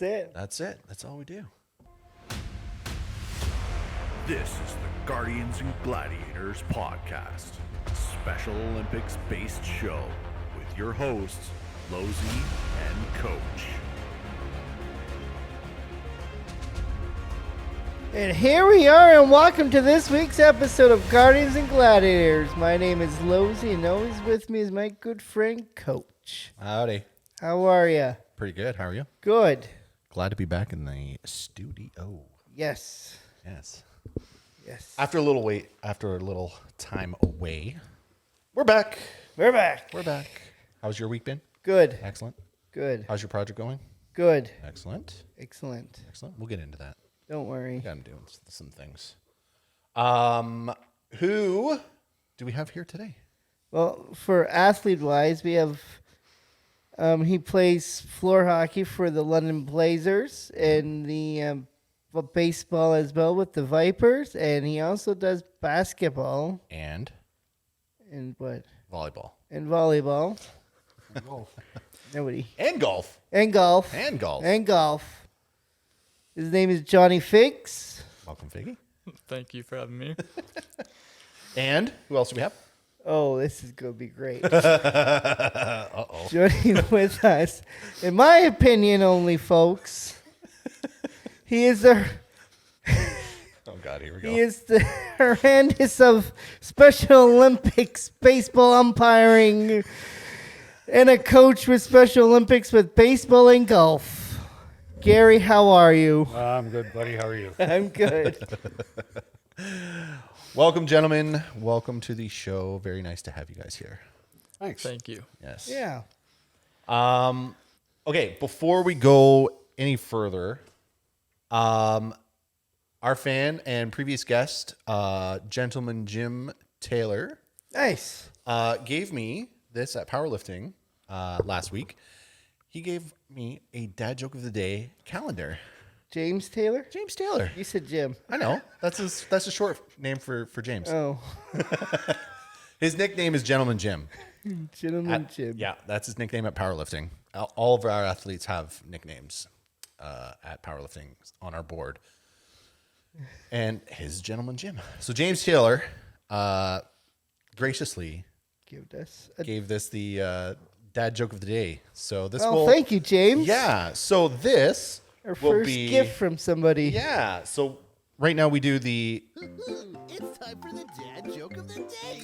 it. That's it. That's all we do. This is the Guardians and Gladiators podcast, a Special Olympics based show with your hosts, Losey and Coach. And here we are, and welcome to this week's episode of Guardians and Gladiators. My name is Losey, and always with me is my good friend, Coach. Howdy. How are you? Pretty good. How are you? Good. Glad to be back in the studio. Yes. Yes. Yes. After a little time away, we're back. We're back. We're back. How's your week been? Good. Excellent. Good. How's your project going? Good. Excellent. Excellent. Excellent. We'll get into that. Don't worry. Yeah, I'm doing some things. Who do we have here today? Well, for athlete-wise, we have... he plays floor hockey for the London Blazers and the baseball as well with the Vipers, and he also does basketball And what? volleyball. And volleyball. And golf. Nobody. And golf. And golf. And golf. And golf. His name is Jonny Figg. Welcome, Figgy. Thank you for having me. And who else do we have? Oh, this is going to be great. Uh-oh. Joining with us, in my opinion only, folks, he is the... Oh, God, here we go. He is the horrendous of Special Olympics baseball umpiring and a coach with Special Olympics with baseball and golf. Gary, how are you? I'm good, buddy. How are you? I'm good. Welcome, gentlemen. Welcome to the show. Very nice to have you guys here. Thanks. Thank you. Yes. Yeah. Okay, before we go any further, our fan and previous guest, gentleman Jim Taylor, Nice. gave me this at powerlifting last week. He gave me a dad joke of the day calendar. James Taylor? James Taylor. You said Jim. I know. That's a short name for James. Oh. His nickname is Gentleman Jim. Gentleman Jim. Yeah, that's his nickname at powerlifting. All of our athletes have nicknames at powerlifting on our board. And his Gentleman Jim. So James Taylor graciously gave this the dad joke of the day. So this will... thank you, James. Yeah, so this Our will first be... gift from somebody. Yeah, so right now we do the... It's time for the dad joke of the day.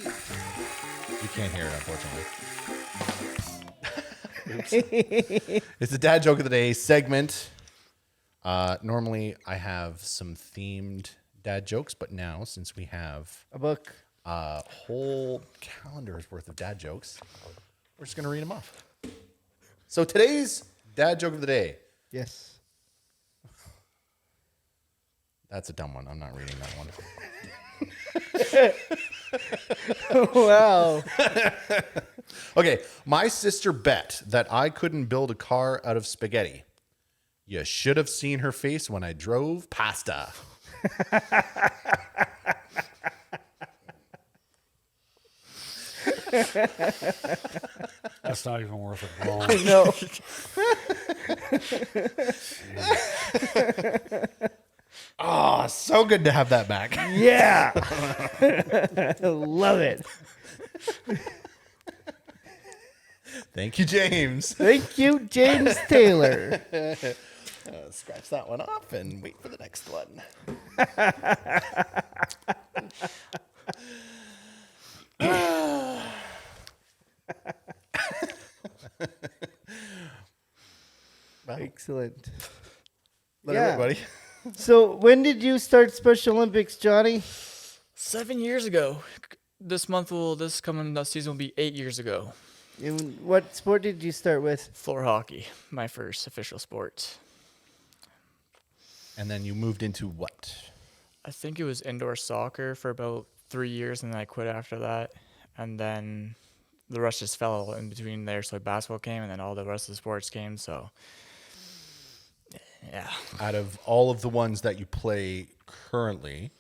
You can't hear it, unfortunately. It's the dad joke of the day segment. Normally I have some themed dad jokes, but now since we have A book. a whole calendar's worth of dad jokes, we're just going to read them off. So today's dad joke of the day. Yes. That's a dumb one. I'm not reading that one. Wow. Okay. My sister bet that I couldn't build a car out of spaghetti. You should have seen her face when I drove pasta. That's not even worth it. Well, No. Oh, so good to have that back. Yeah. Love it. Thank you, James. Thank you, James Taylor. Scratch that one off and wait for the next one. Excellent. Let Yeah. everybody. So when did you start Special Olympics, Johnny? 7 years ago. This coming season will be 8 years ago. And what sport did you start with? Floor hockey, my first official sport. And then you moved into what? I think it was indoor soccer for about 3 years, and then I quit after that. And then the rest just fell in between there. So basketball came, and then all the rest of the sports came. So, yeah. Out of all of the ones that you play currently,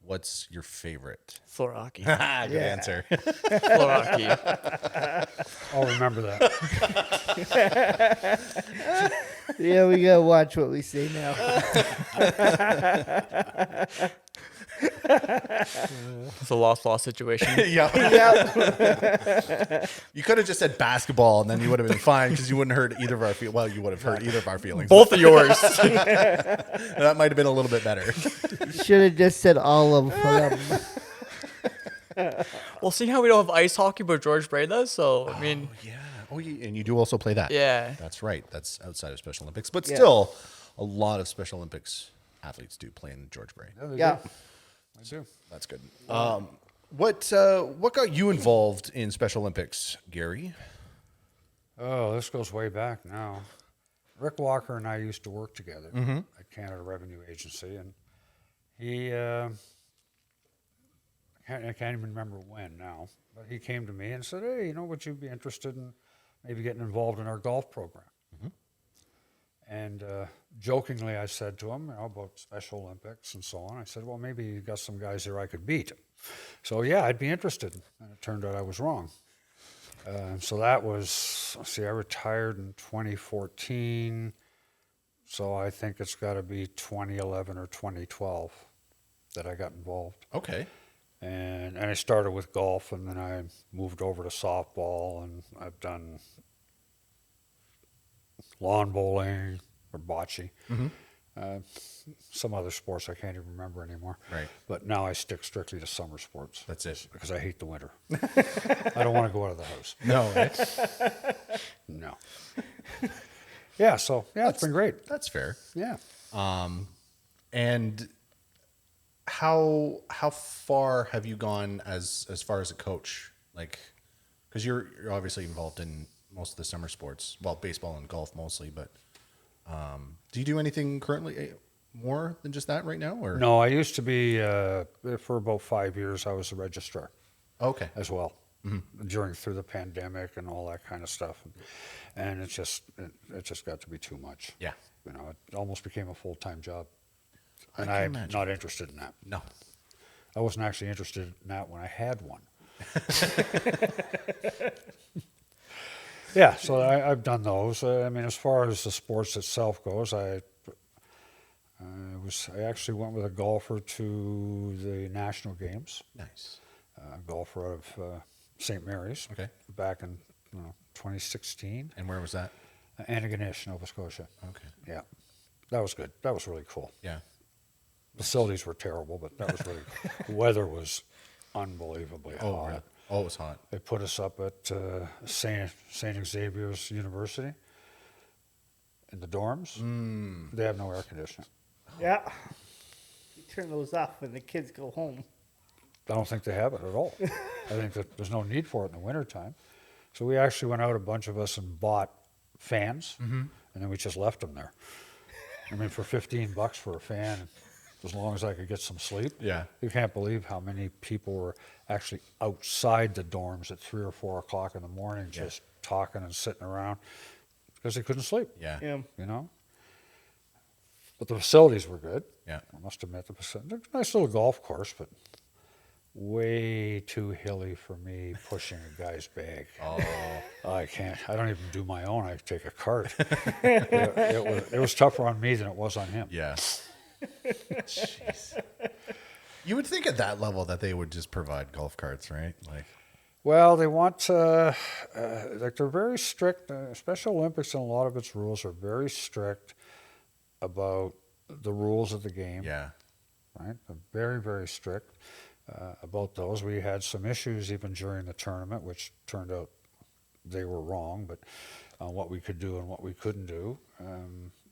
what's your favorite? Floor hockey. Good answer. Floor hockey. I'll remember that. Yeah, we gotta watch what we say now. It's a lost situation. Yeah. Yeah. You could have just said basketball, and then you would have been fine because you wouldn't hurt either of our feelings. Well, you would have hurt either of our feelings. Both of yours. That might have been a little bit better. Should have just said all of them. Well, seeing how we don't have ice hockey, but George Bray does, so I mean, Yeah. Oh, and you do also play that. yeah. That's right. That's outside of Special Olympics, but Yeah. still, a lot of Special Olympics athletes do play in George Bray. Yeah. I do. That's good. What got you involved in Special Olympics, Gary? Oh, this goes way back now. Rick Walker and I used to work together at Canada Revenue Agency, and he, I can't even remember when now, but he came to me and said, hey, would you be interested in maybe getting involved in our golf program? And jokingly, I said to him, about Special Olympics and so on. I said, well, maybe you got some guys here I could beat. So yeah, I'd be interested. And it turned out I was wrong. So that was, I retired in 2014. So I think it's got to be 2011 or 2012 that I got involved. Okay. And I started with golf, and then I moved over to softball, and I've done lawn bowling or bocce. Some other sports I can't even remember anymore. Right. But now I stick strictly to summer sports. That's it. Because I hate the winter. I don't want to go out of the house. No, right? No. Yeah, so it's been great. That's fair. Yeah. And how far have you gone as far as a coach? Like, because you're obviously involved in most of the summer sports, well, baseball and golf mostly, but do you do anything currently more than just that right now? Or No, I used to be, for about 5 years, I was a registrar Okay. as well, through the pandemic and all that kind of stuff. And it just got to be too much. Yeah. It almost became a full-time job. I And can I'm imagine. not interested in that. No. I wasn't actually interested in that when I had one. Yeah, so I've done those. As far as the sports itself goes, I actually went with a golfer to the national games. Nice. A golfer out of St. Mary's. Okay. Back in 2016. And where was that? Antigonish, Nova Scotia. Okay. Yeah, that was good. That was really cool. Yeah. Facilities were terrible, but that was really. The weather was unbelievably hot. Oh, really? Oh, it was hot. They put us up at St. Xavier's University in the dorms. They have no air conditioning. Yeah. You turn those off when the kids go home. I don't think they have it at all. I think that there's no need for it in the wintertime. So we actually went out, a bunch of us, and bought fans, and then we just left them there. For $15 for a fan, as long as I could get some sleep. Yeah. You can't believe how many people were actually outside the dorms at 3 or 4 o'clock in the morning, just talking and sitting around because they couldn't sleep. Yeah. Yeah. But the facilities were good. Yeah. I must admit, the facilities, nice little golf course, but way too hilly for me pushing a guy's bag. Oh, I can't. I don't even do my own. I take a cart. It was tougher on me than it was on him. Yeah. Jeez. You would think at that level that they would just provide golf carts, right? Like, Well, they want they're very strict. Special Olympics and a lot of its rules are very strict about the rules of the game. yeah. Right? They're very, very strict about those. We had some issues even during the tournament, which turned out they were wrong, but what we could do and what we couldn't do.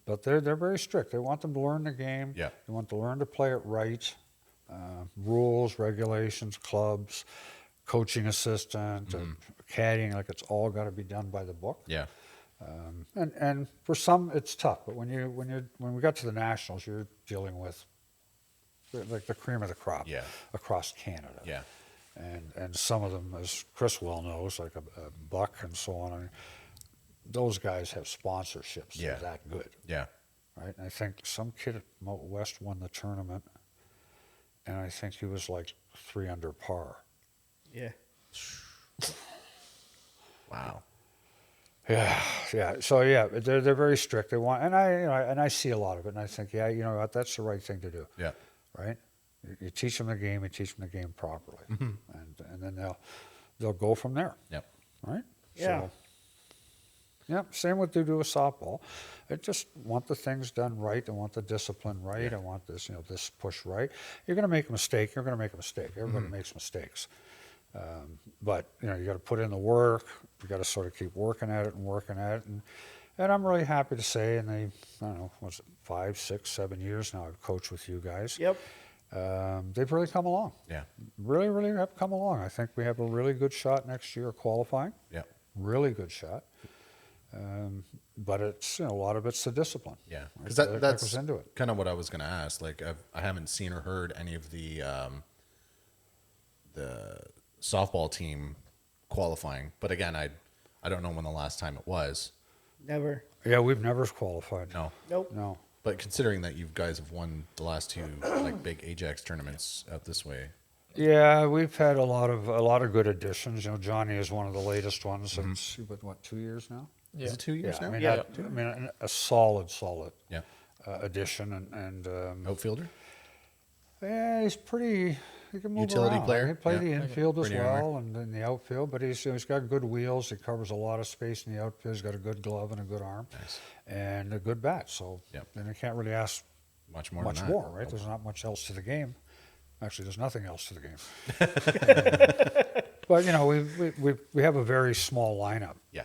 But they're very strict. They want them to learn the game. Yeah. They want to learn to play it right. Rules, regulations, clubs, coaching assistant, caddying, like it's all got to be done by the book. Yeah. And for some it's tough, but when we got to the nationals, you're dealing with like the cream of the crop Yeah. across Canada. Yeah. And some of them, as Chris well knows, like a Buck and so on, those guys have sponsorships. Yeah. They're that good, Yeah. right? And I think some kid at Moat West won the tournament, and I think he was like 3 under par. Yeah. Wow. Yeah. So yeah, they're very strict. They want, and I see a lot of it, and I think, yeah, you know what, that's the right thing to do, Yeah. right? You teach them the game, you teach them the game properly, and then they'll go from there, Yep. right? Yeah. So, yeah. Same what they do with softball. I just want the things done right. I want the discipline right. I want this, this push right. You're going to make a mistake. You're going to make a mistake. Everybody makes mistakes. But you got to put in the work. You got to sort of keep working at it, and I'm really happy to say, and I don't know, was it 5, 6, 7 years now I've coached with you guys. Yep. They've really come along. Yeah. Really, really have come along. I think we have a really good shot next year of qualifying. Yeah. Really good shot. But it's a lot of it's the discipline. Yeah, right? because That that's goes into it. kind of what I was going to ask. Like, I haven't seen or heard any of the softball team qualifying, but again, I don't know when the last time it was. Never. Yeah, we've never qualified. No, Nope. No. but considering that you guys have won the last 2 like big Ajax tournaments out this way, Yeah, we've had a lot of good additions. Johnny is one of the latest ones. It's been, what, 2 years now? Yeah. is it 2 years now? I mean, a solid Yeah, addition, and outfielder. yeah, he's pretty. He can move Utility around. player? He play Yeah. the infield as Pretty well, and in the outfield. But he's got good wheels. He covers a lot of space in the outfield. He's got a good glove and a good arm, Nice. and a good bat. So Yep. then you can't really ask Much more. much than that. more, right? There's not much else to the game. Actually, there's nothing else to the game. But we have a very small lineup Yeah,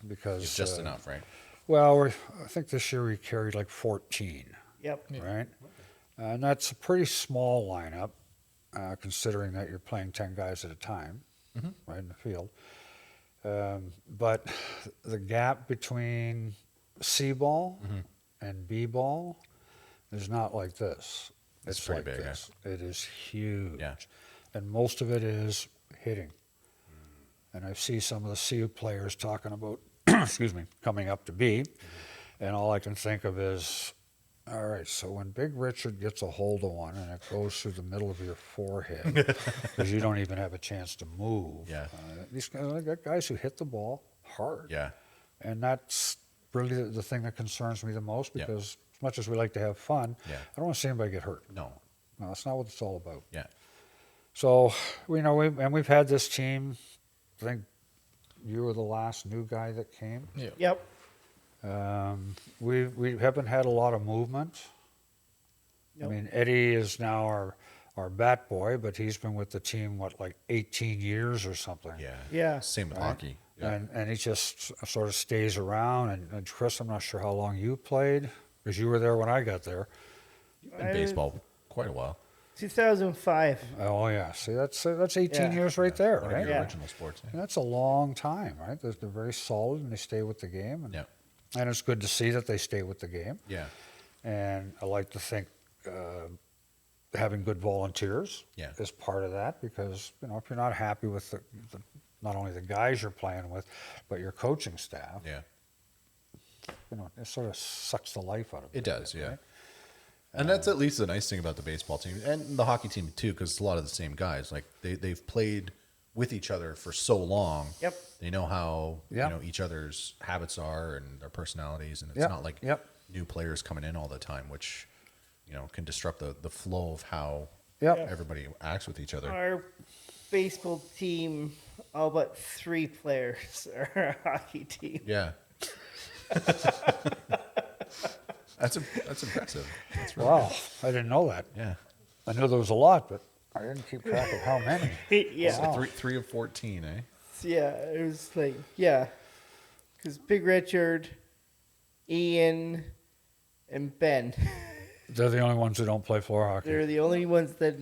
because it's just enough, right? Well, I think this year we carried like 14, Yep. right? And that's a pretty small lineup, considering that you're playing 10 guys at a time, right in the field. But the gap between C ball and B ball is not like this. It's pretty like big, yeah. this. It is huge. Yeah. And most of it is hitting. And I see some of the C players talking about, excuse me, coming up to B. And all I can think of is, all right, so when Big Richard gets a hold of one and it goes through the middle of your forehead, because you don't even have a chance to move. Yeah. These guys, I got guys who hit the ball hard. Yeah, And that's really the thing that concerns me the most, Yeah. because as much as we like to have fun, Yeah. I don't want to see anybody get hurt. no, No, that's not what it's all about. yeah, So, we've had this team. I think you were the last new guy that came. Yeah. Yep. We haven't had a lot of movement. Nope. I mean, Eddie is now our bat boy, but he's been with the team, like 18 years or something. yeah, Yeah. Same with Right. hockey. Yeah. And he just sort of stays around. And Chris, I'm not sure how long you played, because you were there when I got there. In baseball, quite a while. 2005. Oh yeah, see that's 18 Yeah. years right there, One of right? your Yeah. original sports. And that's a long time, right? They're very solid and they stay with the game. And, Yeah, and it's good to see that they stay with the game. yeah, And I like to think having good volunteers Yeah. is part of that, because if you're not happy with not only the guys you're playing with, but your coaching staff, yeah. it sort of sucks the life out of It does, yeah. right? And that's at least the nice thing about the baseball team and the hockey team too, because it's a lot of the same guys. Like they've played with each other for so long. Yep. They know how Yep. each other's habits are and their personalities, and it's Yep. not like Yep. new players coming in all the time, which can disrupt the flow of how Yep. everybody acts with each other. Our baseball team, all but 3 players are a hockey team. Yeah. That's impressive. That's really Wow, I didn't know that. Yeah. I knew there was a lot, but I didn't keep track of how many. Yeah. So three of 14, eh? Yeah, it was like, yeah. Because Big Richard, Ian, and Ben, They're the only ones who don't play floor hockey. they're the only ones that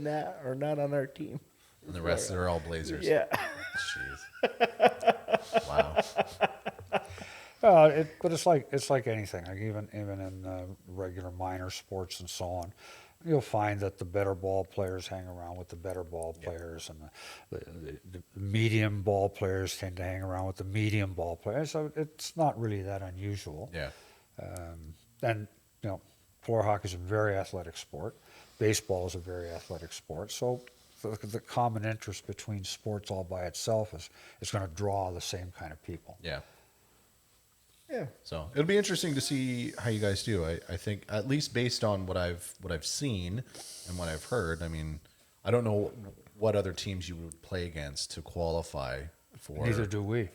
are not on our team. And the rest are all Blazers. Yeah. Jeez. Wow. But it's like anything. Like even in regular minor sports and so on, you'll find that the better ball players hang around with the better ball players, and the medium ball players tend to hang around with the medium ball players. So it's not really that unusual. Yeah. And floor hockey is a very athletic sport. Baseball is a very athletic sport. So the common interest between sports all by itself is going to draw the same kind of people. Yeah. Yeah. So it'll be interesting to see how you guys do. I think at least based on what I've seen and what I've heard. I mean, I don't know what other teams you would play against to qualify for. Neither do we.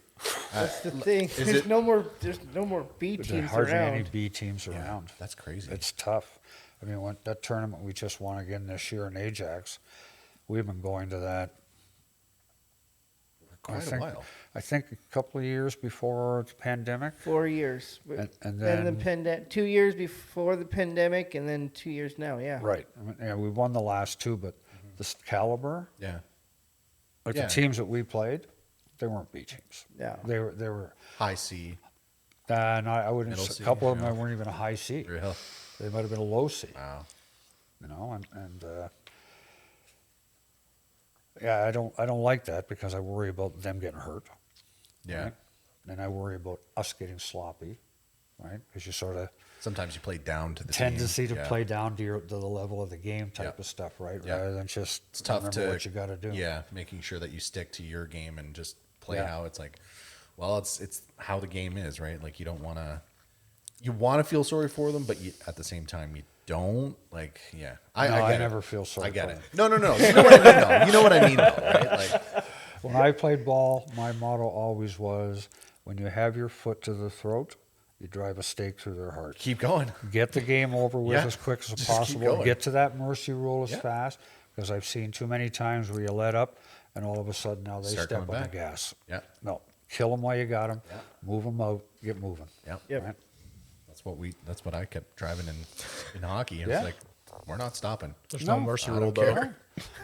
That's the thing. is There's it- no more B There's teams hardly any around. B teams around. That's crazy. It's tough. I mean, that tournament we just won again this year in Ajax, we've been going to that. Quite a while. I think a couple of years before the pandemic. 4 years. And then the then 2 years before the pandemic, and then 2 years now. Yeah. right, I mean, yeah, we won the last two, but this caliber, Yeah. like Yeah. the teams that we played, they weren't B teams. No. They were. High C. I wouldn't. Middle A C, couple of yeah. them weren't even a high C. Real. They might have been a low C. Wow. You know, yeah, I don't like that because I worry about them getting hurt. Yeah. Right? And I worry about us getting sloppy, right? Because you sort of Sometimes you play down to the tendency team. to Yeah. play down to the level of the game type Yeah. of stuff, right? Yeah. Rather than just It's tough remember to what you got to do. Yeah, making sure that you stick to your game and just play Yeah. how it's like. Well, it's how the game is, right? Like you want to feel sorry for them, but at the same time you don't. Like, yeah, No, get I it. never feel sorry I get for it. them. No. You know what I mean, though. You know what I mean, though, right? Like, When I played ball, my motto always was, when you have your foot to the throat, you drive a stake through their heart. keep going. Get the game over with Yeah. as quick as Just keep possible. going. Get to that mercy rule as Yeah. fast, because I've seen too many times where you let up, and all of a sudden now they Start step on coming the back. gas. Yeah. No, kill them while you got them. Yeah. Move them out. Get moving. Yeah. Yep. Right? That's what I kept driving in hockey. And Yeah. It's like we're not stopping. There's no, No, mercy I rule, don't though. care.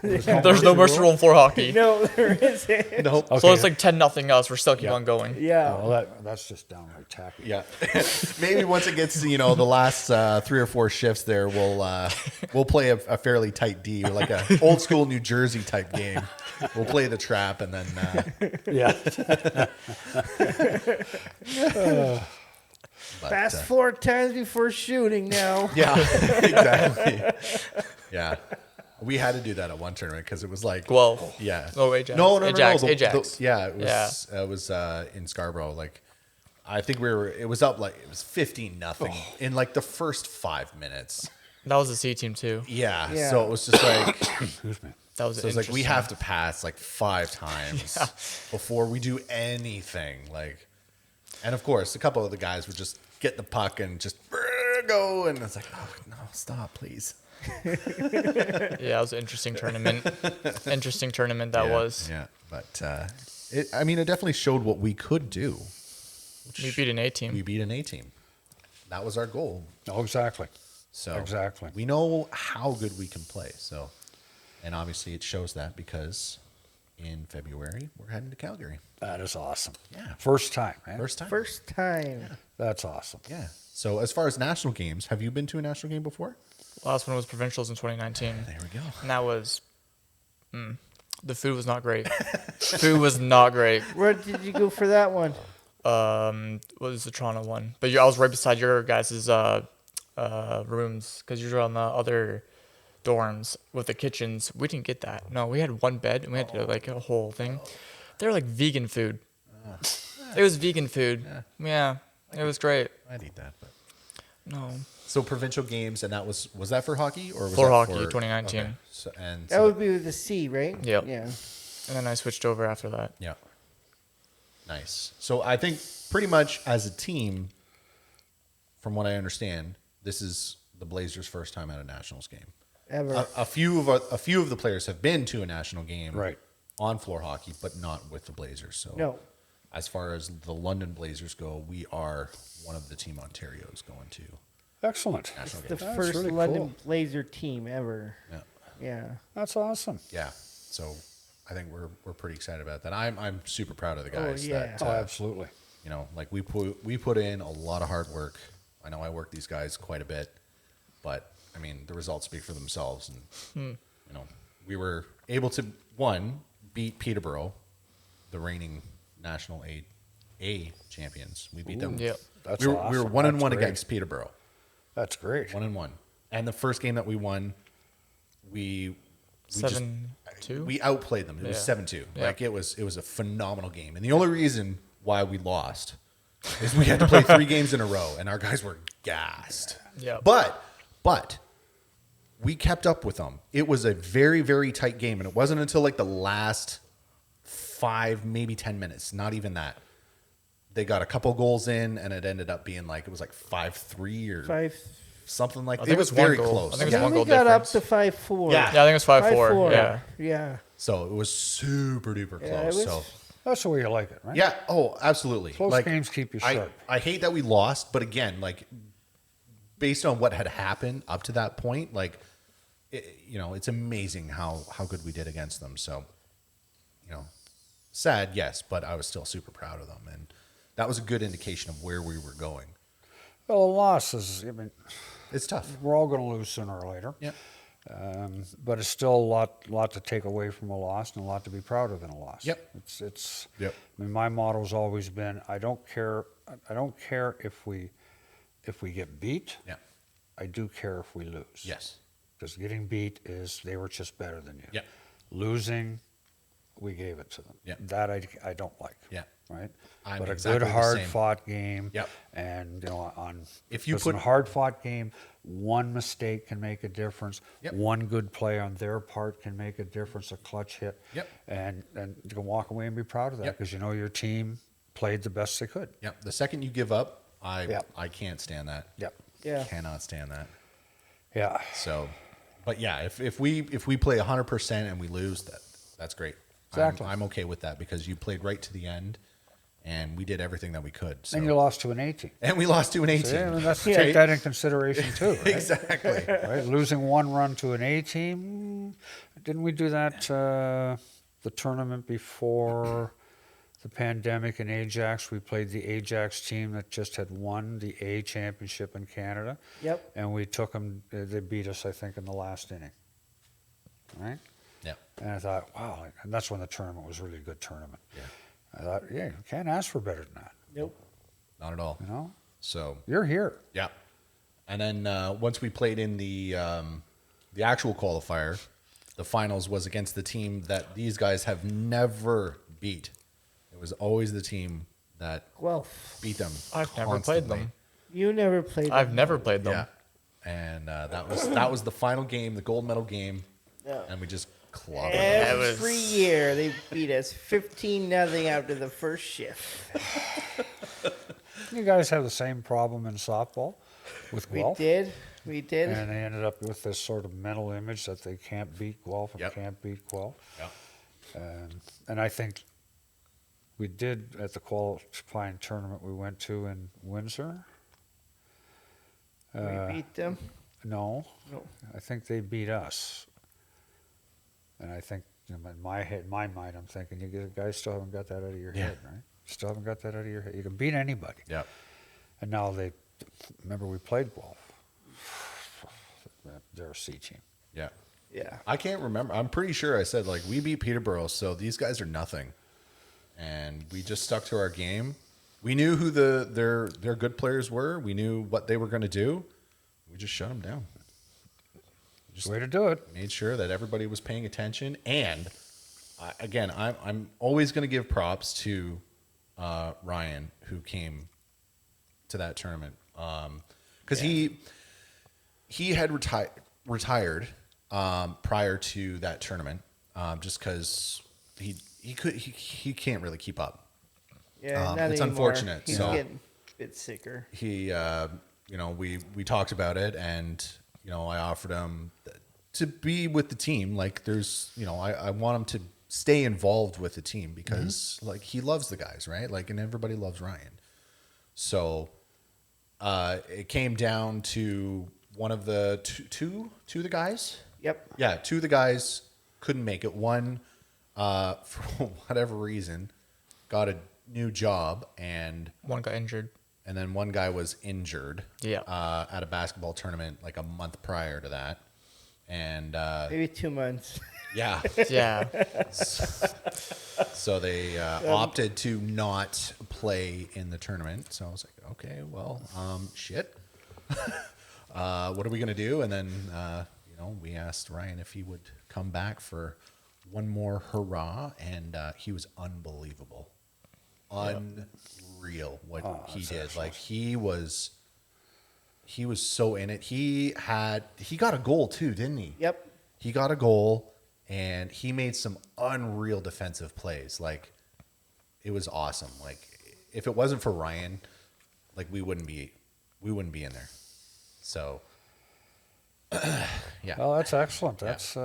There's no mercy rule for hockey. No, there isn't. Nope. So it's like 10-0 us. We're still keep Yeah. on going. Yeah. Well, that's just downright tacky. Yeah, maybe once it gets to, the last 3 or 4 shifts there, we'll play a fairly tight D, like a old school New Jersey type game. We'll play the trap and then Yeah. but, Fast 4 times before shooting now. yeah, exactly. Yeah, we had to do that at one tournament because it was like Guelph. yeah, Oh, Ajax. no, Ajax. the- Ajax. yeah, it was in Scarborough. Like I think it was up like it was 15-0 in like the first 5 minutes. That was a C team, too. Yeah, Yeah. so it was just like. Excuse me. That was So it's like we interesting. have to pass like 5 times before we do anything. Like, and of course, a couple of the guys would just get the puck and just go, and it's like, oh no, stop, please. Yeah, it was an interesting tournament. Interesting tournament that was. Yeah, but it definitely showed what we could do. We beat an A team. We beat an A team. That was our goal. Oh, exactly. So Exactly. we know how good we can play. So, and obviously it shows that because in February we're heading to Calgary. That is awesome. Yeah. First time. Eh? First time. First time. That's awesome. Yeah. So as far as national games, have you been to a national game before? Last one was provincials in 2019. There we go. And that was, the food was not great. Food was not great. Where did you go for that one? What was the Toronto one? But I was right beside your guys' rooms because you're on the other dorms with the kitchens. We didn't get that. No, we had one bed and we had to like a whole thing. They were like vegan food. It was vegan food. Yeah, it was great. I'd eat that. But. No, So provincial games, and that was that for hockey or was For that hockey, for 2019. Okay. So, and That so, would be with the C, right? Yep. Yeah. and then I switched over after that. yeah, nice. So I think pretty much as a team, from what I understand, this is the Blazers' first time at a Nationals game. Ever. A few of the players have been to a national game, Right. on floor hockey, but not with the Blazers. So No. as far as the London Blazers go, we are one of the Team Ontario's going to Excellent. national The games. That's first really London cool. Blazer team ever. Yeah. Yeah. That's awesome. Yeah. So I think we're pretty excited about that. I'm super proud of the Oh, guys. yeah. That, Oh, absolutely. like we put in a lot of hard work. I know I work these guys quite a bit, but I mean the results speak for themselves. And we were able to beat Peterborough, the reigning National A champions. We beat them. Yep. That's we were awesome. 1-1 That's great. against Peterborough. That's great. 1-1. And the first game that we won, we just 7-2? we outplayed them. It was Yeah. 7-2. Yeah. Like it was a phenomenal game. And the only reason why we lost is we had to play 3 games in a row, and our guys were gassed. Yeah. But we kept up with them. It was a very, very tight game, and it wasn't until like the last 5, maybe 10 minutes, not even that. They got a couple goals in, and it ended up being like, it was like 5-3 or 5. something like I that. think It was it was one very goal. close. I think it was Then one we goal got difference. up to 5-4. Yeah. Yeah, I think it was 5-4. 5-4. Yeah. Yeah. So it was super duper close. Yeah, it was- So That's the way you like it, right? yeah, oh, absolutely. Close games keep you sharp. I hate that we lost, but again, like based on what had happened up to that point, like it's amazing how good we did against them. So, sad, yes, but I was still super proud of them, and that was a good indication of where we were going. Well, a loss is, I mean, It's tough. we're all going to lose sooner or later. Yeah. But it's still a lot to take away from a loss and a lot to be proud of in a loss. Yep. It's. Yep. I mean, my motto's always been, I don't care if we get beat. Yeah. I do care if we lose. Yes. Because getting beat is they were just better than you. Yeah. Losing, we gave it to them. Yeah. That I don't like. Yeah. Right. I'm but exactly a the good hard same. fought game. Yep. And If you because in put- a hard fought game, one mistake can make a difference. Yep. One good play on their part can make a difference. A clutch hit. Yep. And you can walk away and be proud of that Yep. because your team played the best they could. Yeah. The second you give up, Yep. I can't stand that. Yep. Yeah. Cannot stand that. Yeah. So, but yeah, if we play 100% and we lose, that's great. Exactly. I'm okay with that because you played right to the end, and we did everything that we could. So. And you lost to an A team. And we lost to an 18. So, yeah, I mean, let's Right? take that in consideration too. Right? Exactly. Right? Losing one run to an A team. Didn't we do that the tournament before the pandemic in Ajax? We played the Ajax team that just had won the A championship in Canada. Yep. And we took them, they beat us, I think, in the last inning. Right? Yeah. And I thought, wow, and that's when the tournament was really a good tournament. Yeah. I thought, yeah, you can't ask for better than that. Nope. Not at all. So, You're here. yeah. And then once we played in the actual qualifier, the finals was against the team that these guys have never beat. It was always the team that Guelph. beat them. I've never played constantly. them. You never played. I've them. never played them. Yeah. And that was the final game, the gold medal game, Yeah. and we just clobbered them. Every year they beat us 15-0 after the first shift. You guys have the same problem in softball with We Guelph? did. We did. And they ended up with this sort of mental image that they can't beat Guelph and Yep. can't beat Guelph. Yeah. And I think we did at the qualifying tournament we went to in Windsor. We beat them. No, No. I think they beat us. And I think in my mind, I'm thinking, you guys still haven't got that out of your Yeah. head, right? Still haven't got that out of your head. You can beat anybody. Yeah. And now remember we played Guelph. They're a C team. Yeah. Yeah. I can't remember. I'm pretty sure I said like we beat Peterborough, so these guys are nothing, and we just stuck to our game. We knew who their good players were. We knew what they were going to do. We just shut them down. Just way to do it. Made sure that everybody was paying attention. And again, I'm always going to give props to Ryan, who came to that tournament, because he had retired prior to that tournament, just because he can't really keep up. Yeah. Not it's anymore. unfortunate, He's so- getting a bit sicker. He we talked about it, and I offered him to be with the team. Like there's I want him to stay involved with the team because like he loves the guys, right? Like, and everybody loves Ryan. So it came down to one of the two of the guys. Yep. Yeah, two of the guys couldn't make it. One, for whatever reason, got a new job, and One got injured. then one guy was injured. Yeah. At a basketball tournament like a month prior to that, and Maybe 2 months. yeah, Yeah. so they opted to not play in the tournament. So I was like, okay, well, shit. What are we gonna do? And then we asked Ryan if he would come back for one more hurrah, and he was unbelievable. unreal what he did. Like he was so in it. He got a goal too, didn't he? Yep. He got a goal and he made some unreal defensive plays. Like it was awesome. Like if it wasn't for Ryan, like we wouldn't be in there. So yeah. Well, that's excellent. That's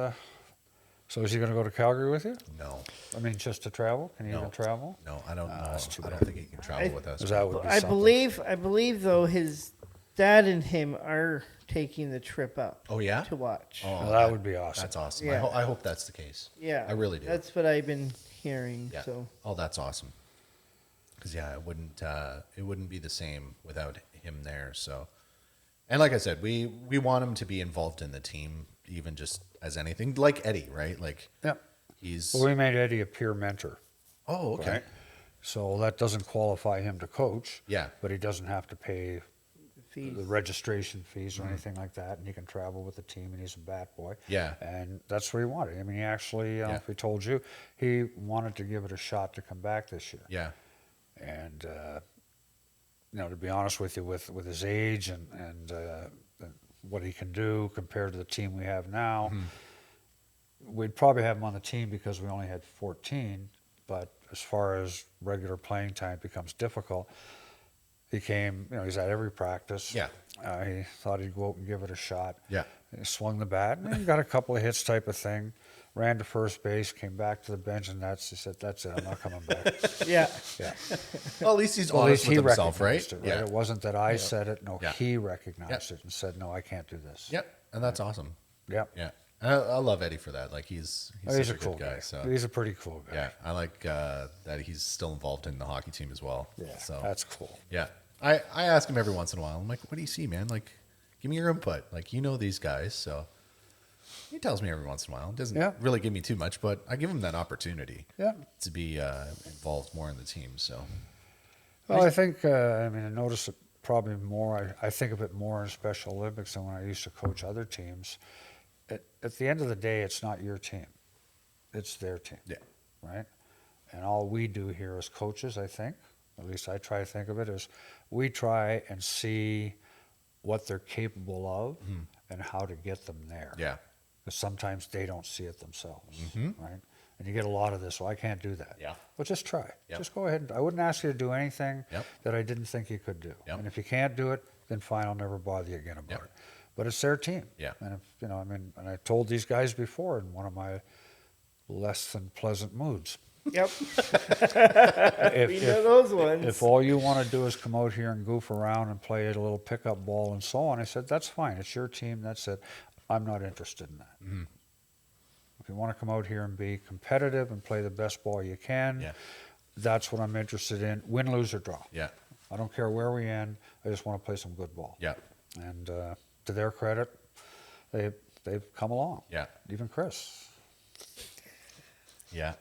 so is he going to go to Calgary with you? No. I mean, just to travel? Can he even travel? No, I don't know. that's too I don't bad. think he can travel with us. 'Cause that would be I something. believe though his dad and him are taking the trip up. Oh, yeah? To watch. Oh, Well, that would be awesome. That's awesome. Yeah. I hope that's the case. Yeah. I really do. That's what I've been hearing. Yeah. So Oh, that's awesome. Because it wouldn't be the same without him there. So, and like I said, we want him to be involved in the team, even just as anything, like Eddie, right? Like Yep. he's. Well, we made Eddie a peer mentor. Oh, okay. Right? So that doesn't qualify him to coach. Yeah. But he doesn't have to pay fees. the registration fees or anything like that, and he can travel with the team, and he's a bat boy. Yeah. And that's what he wanted. I mean, he actually, Yeah. if he told you, he wanted to give it a shot to come back this year. Yeah. And to be honest with you, with his age and what he can do compared to the team we have now, we'd probably have him on the team because we only had 14. But as far as regular playing time becomes difficult, he came. He's at every practice. Yeah. He thought he'd go out and give it a shot. Yeah. He swung the bat and he got a couple of hits, type of thing. Ran to first base, came back to the bench, and he said, "That's it. I'm not coming back." yeah. Yeah. Well, at least he's Well, at honest least with he himself, right? recognized it, right? Yeah. It wasn't that I said it. No, Yeah. he recognized it and said, "No, I can't do this." Yep. And that's awesome. Yep. Yeah. And I love Eddie for that. Like he's He's such a cool good guy. So He's a pretty cool guy. yeah, I like that he's still involved in the hockey team as well. Yeah, So that's cool. yeah, I ask him every once in a while. I'm like, what do you see, man? Like, give me your input. Like, these guys, so he tells me every once in a while. It doesn't really give me too much, but I give him that opportunity. Yeah. To be involved more in the team. So Well, I think, I notice it probably more, I think of it more in Special Olympics than when I used to coach other teams. At the end of the day, it's not your team. It's their team. yeah, Right? And all we do here as coaches, I think, at least I try to think of it, is we try and see what they're capable of and how to get them there. yeah, Because sometimes they don't see it themselves, right? And you get a lot of this, well, I can't do that. Yeah. But just try. Yep. Just go ahead. I wouldn't ask you to do anything Yep. that I didn't think you could do. Yep. And if you can't do it, then fine, I'll never bother you again about Yep. it. But it's their team. Yeah. And if, and I told these guys before in one of my less than pleasant moods. Yep. If, We know those ones. if all you want to do is come out here and goof around and play a little pickup ball and so on, I said, that's fine. It's your team. That's it. I'm not interested in that. If you want to come out here and be competitive and play the best ball you can, Yeah. that's what I'm interested in. Win, lose, or draw. yeah, I don't care where we end. I just want to play some good ball. yeah, And to their credit, they've come along. yeah, Even Chris. yeah.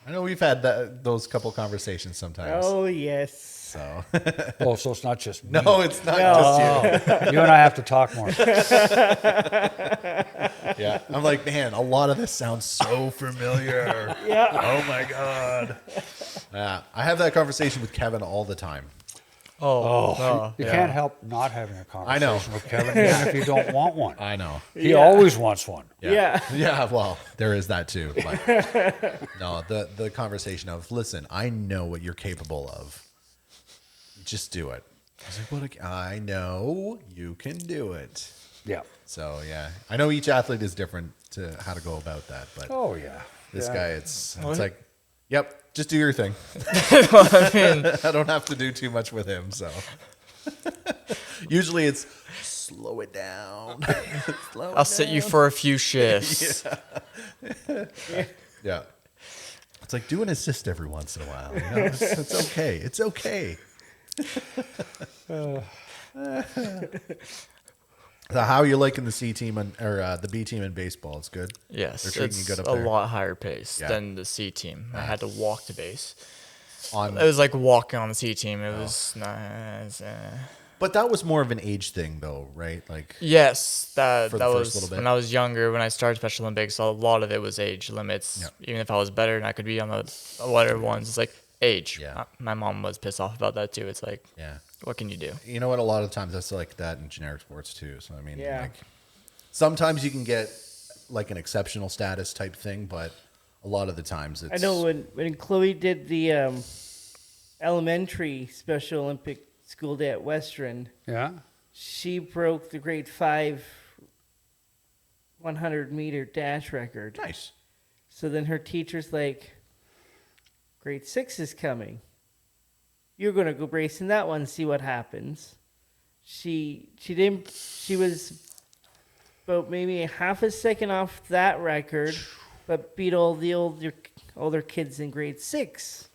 I know we've had those couple conversations sometimes. Oh yes. So Oh, so it's not just me. no, it's not just you. You and I have to talk more. Yeah, I'm like, man, a lot of this sounds so familiar. Yeah. Oh my god. Yeah, I have that conversation with Kevin all the time. You can't help not having a I know. conversation with Kevin, even if you don't want one. I know. He always wants one. Yeah. Yeah, well, there is that too. But no, the conversation of, listen, I know what you're capable of. Just do it. I was like, what? I know you can do it. Yeah. So yeah, I know each athlete is different to how to go about that, but Oh, yeah. this Yeah. guy, it's like, yep, just do your thing. I mean, I don't have to do too much with him, so. Usually it's slow it down. I'll sit you for a few shifts. Yeah. It's like, do an assist every once in a while. It's okay. It's okay. So how are you liking the C team or the B team in baseball? It's good. Yes, They're treating it's you good up a there? lot higher pace Yeah. than the C team. I had to walk to base. On, It was like walking on the C team. It was nice. but that was more of an age thing, though, right? Like, Yes, that For the first was little bit. when I was younger. When I started Special Olympics, a lot of it was age limits. Yeah. Even if I was better and I could be on the lighter ones, it's like age. Yeah. My mom was pissed off about that too. It's like, Yeah. what can you do? You know what? A lot of times that's like that in generic sports too. So I mean, Yeah. like sometimes you can get like an exceptional status type thing, but a lot of the times it's. I know when Chloe did the elementary Special Olympic school day at Western, Yeah. she broke the grade 5 100-meter dash record. Nice. So then her teacher's like, grade 6 is coming. You're going to go race in that one, see what happens. She was about maybe a half a second off that record, but beat all the older kids in grade 6.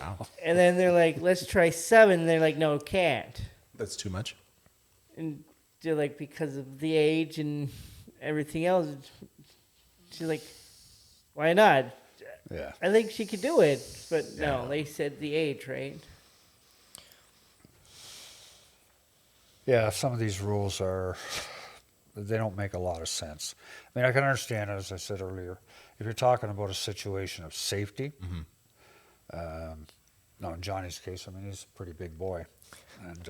Wow. And then they're like, let's try 7. They're like, no, can't. That's too much. And they're like, because of the age and everything else. She's like, why not? Yeah. I think she could do it, but Yeah. no, they said the age, right? Yeah, some of these rules they don't make a lot of sense. I mean, I can understand, as I said earlier, if you're talking about a situation of safety. No, in Johnny's case, I mean, he's a pretty big boy, and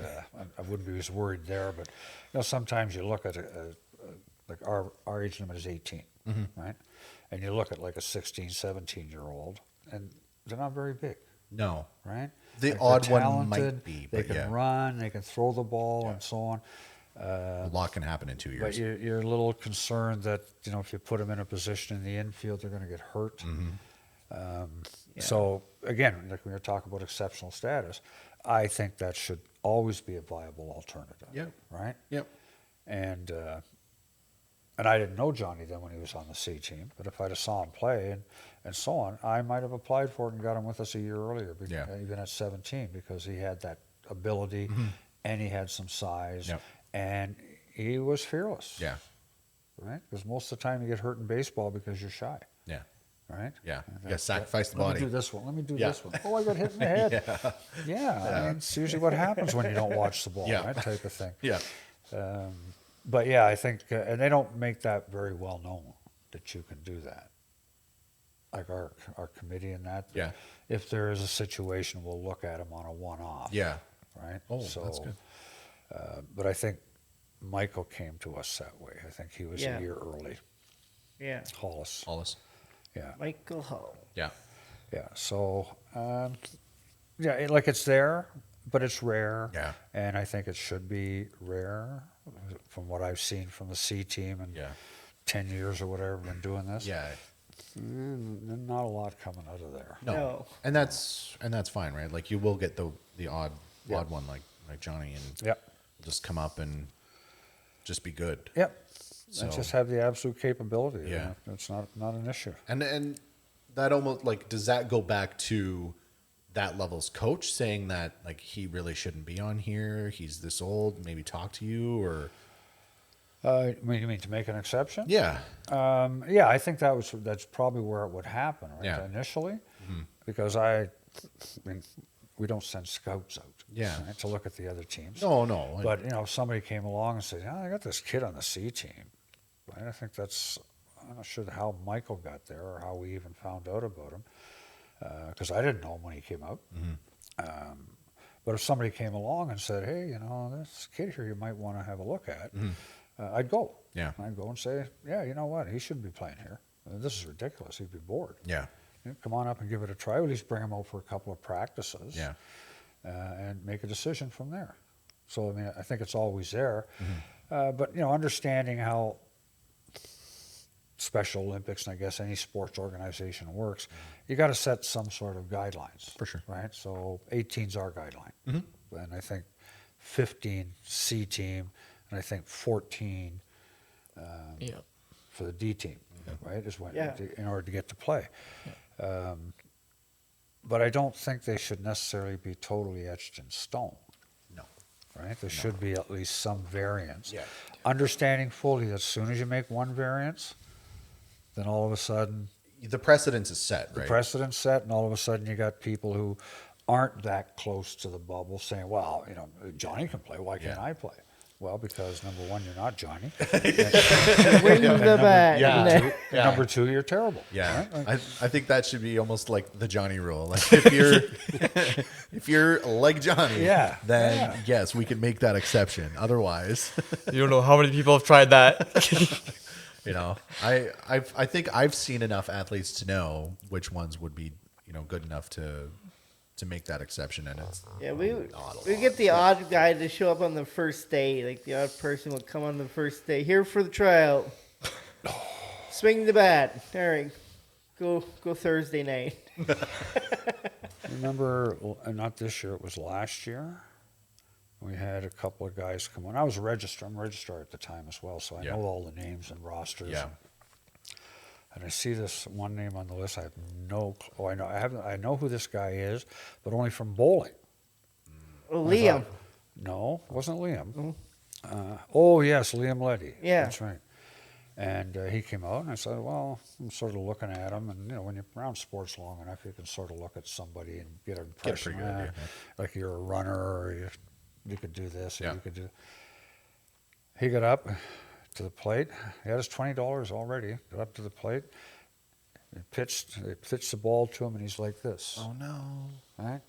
I wouldn't be as worried there. But sometimes you look at like our age limit is 18, right? And you look at like a 16, 17-year-old, and they're not very big, No. right? The Like, odd they're one might talented, be, They but can yeah. run, they can throw the ball, and so on. A lot can happen in 2 But years. you're a little concerned that if you put them in a position in the infield, they're going to get hurt. So again, like when you're talking about exceptional status, I think that should always be a viable alternative. Yep. Right. Yep. And I didn't know Johnny then when he was on the C team, but if I'd have saw him play and so on, I might have applied for it and got him with us a year earlier, Yeah. even at 17, because he had that ability and he had some size Yep. and he was fearless. Yeah. Right? Because most of the time you get hurt in baseball because you're shy. Yeah. Right? Yeah. You gotta sacrifice the Let body. me do this one. Let me do Yeah. this one. Oh, I got hit in the head. I mean, it's usually what happens when you don't watch the ball, Yeah. right? Type of thing. Yeah. But yeah, I think, and they don't make that very well known that you can do that. Like our committee and that. Yeah. If there is a situation, we'll look at them on a one-off. Yeah. Right? Oh, that's good. But I think Michael came to us that way. I think he was Yeah. a year early. Yeah. Hollis. Hollis. Yeah. Michael Hull. Yeah. Yeah. So, it's there, but it's rare. Yeah. And I think it should be rare from what I've seen from the C team and Yeah. 10 years or whatever I've been doing this. Yeah. Not a lot coming out of there. No. No. And that's fine, right? Like you will get the odd one like Johnny and Yep. just come up and just be good. Yep. So- And just have the absolute capability. Yeah. It's not an issue. And that almost like does that go back to that level's coach saying that like he really shouldn't be on here? He's this old. Maybe talk to you or You mean to make an exception? yeah. Yeah, I think that's probably where it would happen, right? Yeah. Initially, because mean, we don't send scouts out, Yeah. right, to look at the other teams. No. But somebody came along and said, "I got this kid on the C team." Right? I think I'm not sure how Michael got there or how we even found out about him, because I didn't know him when he came out. But if somebody came along and said, "Hey, this kid here, you might want to have a look at," I'd go. Yeah. I'd go and say, "Yeah, you know what? He shouldn't be playing here. This is ridiculous. He'd be bored. Yeah. Come on up and give it a try. At least bring him out for a couple of practices." Yeah. And make a decision from there. So, I mean, I think it's always there. But, understanding how Special Olympics and I guess any sports organization works, you got to set some sort of guidelines. For sure. Right? So 18's our guideline. And I think 15 C team, and I think 14 Yep. for the D team, right, is when, Yeah. in order to get to play. But I don't think they should necessarily be totally etched in stone. No. Right? There should be at least some variance. Yeah. Understanding fully that as soon as you make one variance, then all of a sudden The precedence is set, the right? precedent's set, and all of a sudden you got people who aren't that close to the bubble saying, "Well, Johnny can play. Why can't Yeah. I play?" Well, because number one, you're not Johnny. Bring the bat. Yeah. And number two, you're terrible. Yeah, right? Like, I think that should be almost like the Johnny rule. Like if you're like Johnny, Yeah, then yeah. yes, we can make that exception. Otherwise, You don't know how many people have tried that. I think I've seen enough athletes to know which ones would be good enough to make that exception, and it's Yeah, we get the odd guy to show up on the first day. Like the odd person will come on the first day here for the tryout. Swing the bat. All right, go Thursday night. remember, not this year, it was last year. We had a couple of guys come on. I'm a registrar at the time as well, so I Yeah. know all the names and rosters. Yeah. And I see this one name on the list. I have no. Oh, I know who this guy is, but only from bowling. Oh, Liam. No, it wasn't Liam. Oh yes, Liam Leddy. Yeah. That's right. And he came out, and I said, "Well, I'm sort of looking at him, and when you're around sports long enough, you can sort of look at somebody and get an impression. pretty good idea, yeah. Like you're a runner, or you could do this, or Yeah. you could do." He got up to the plate. He had his $20 already. Got up to the plate. They pitched the ball to him, and he's like this. oh no, Right?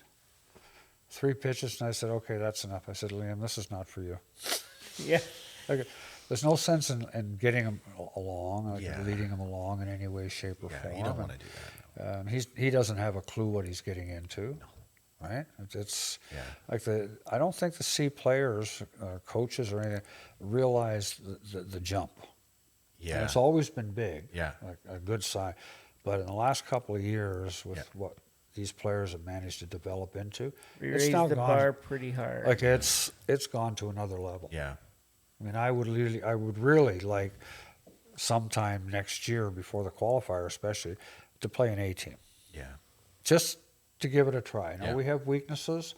3 pitches, and I said, "Okay, that's enough." I said, "Liam, this is not for you." Yeah. Okay. There's no sense in getting him along, like Yeah. leading him along in any way, shape, or yeah, form. you don't want to do that. He doesn't have a clue what he's getting into, right? It's Yeah. like I don't think the C players, coaches, or anything realize the jump. And Yeah, it's always been big, Yeah. like a good size, but in the last couple of years, with Yeah. what these players have managed to develop into, We it's raised now the gone. bar pretty hard. Like it's gone to another level. yeah, I mean, I would really like sometime next year, before the qualifier especially, to play an A team, yeah, just to give it a try. I know Yeah. we have weaknesses,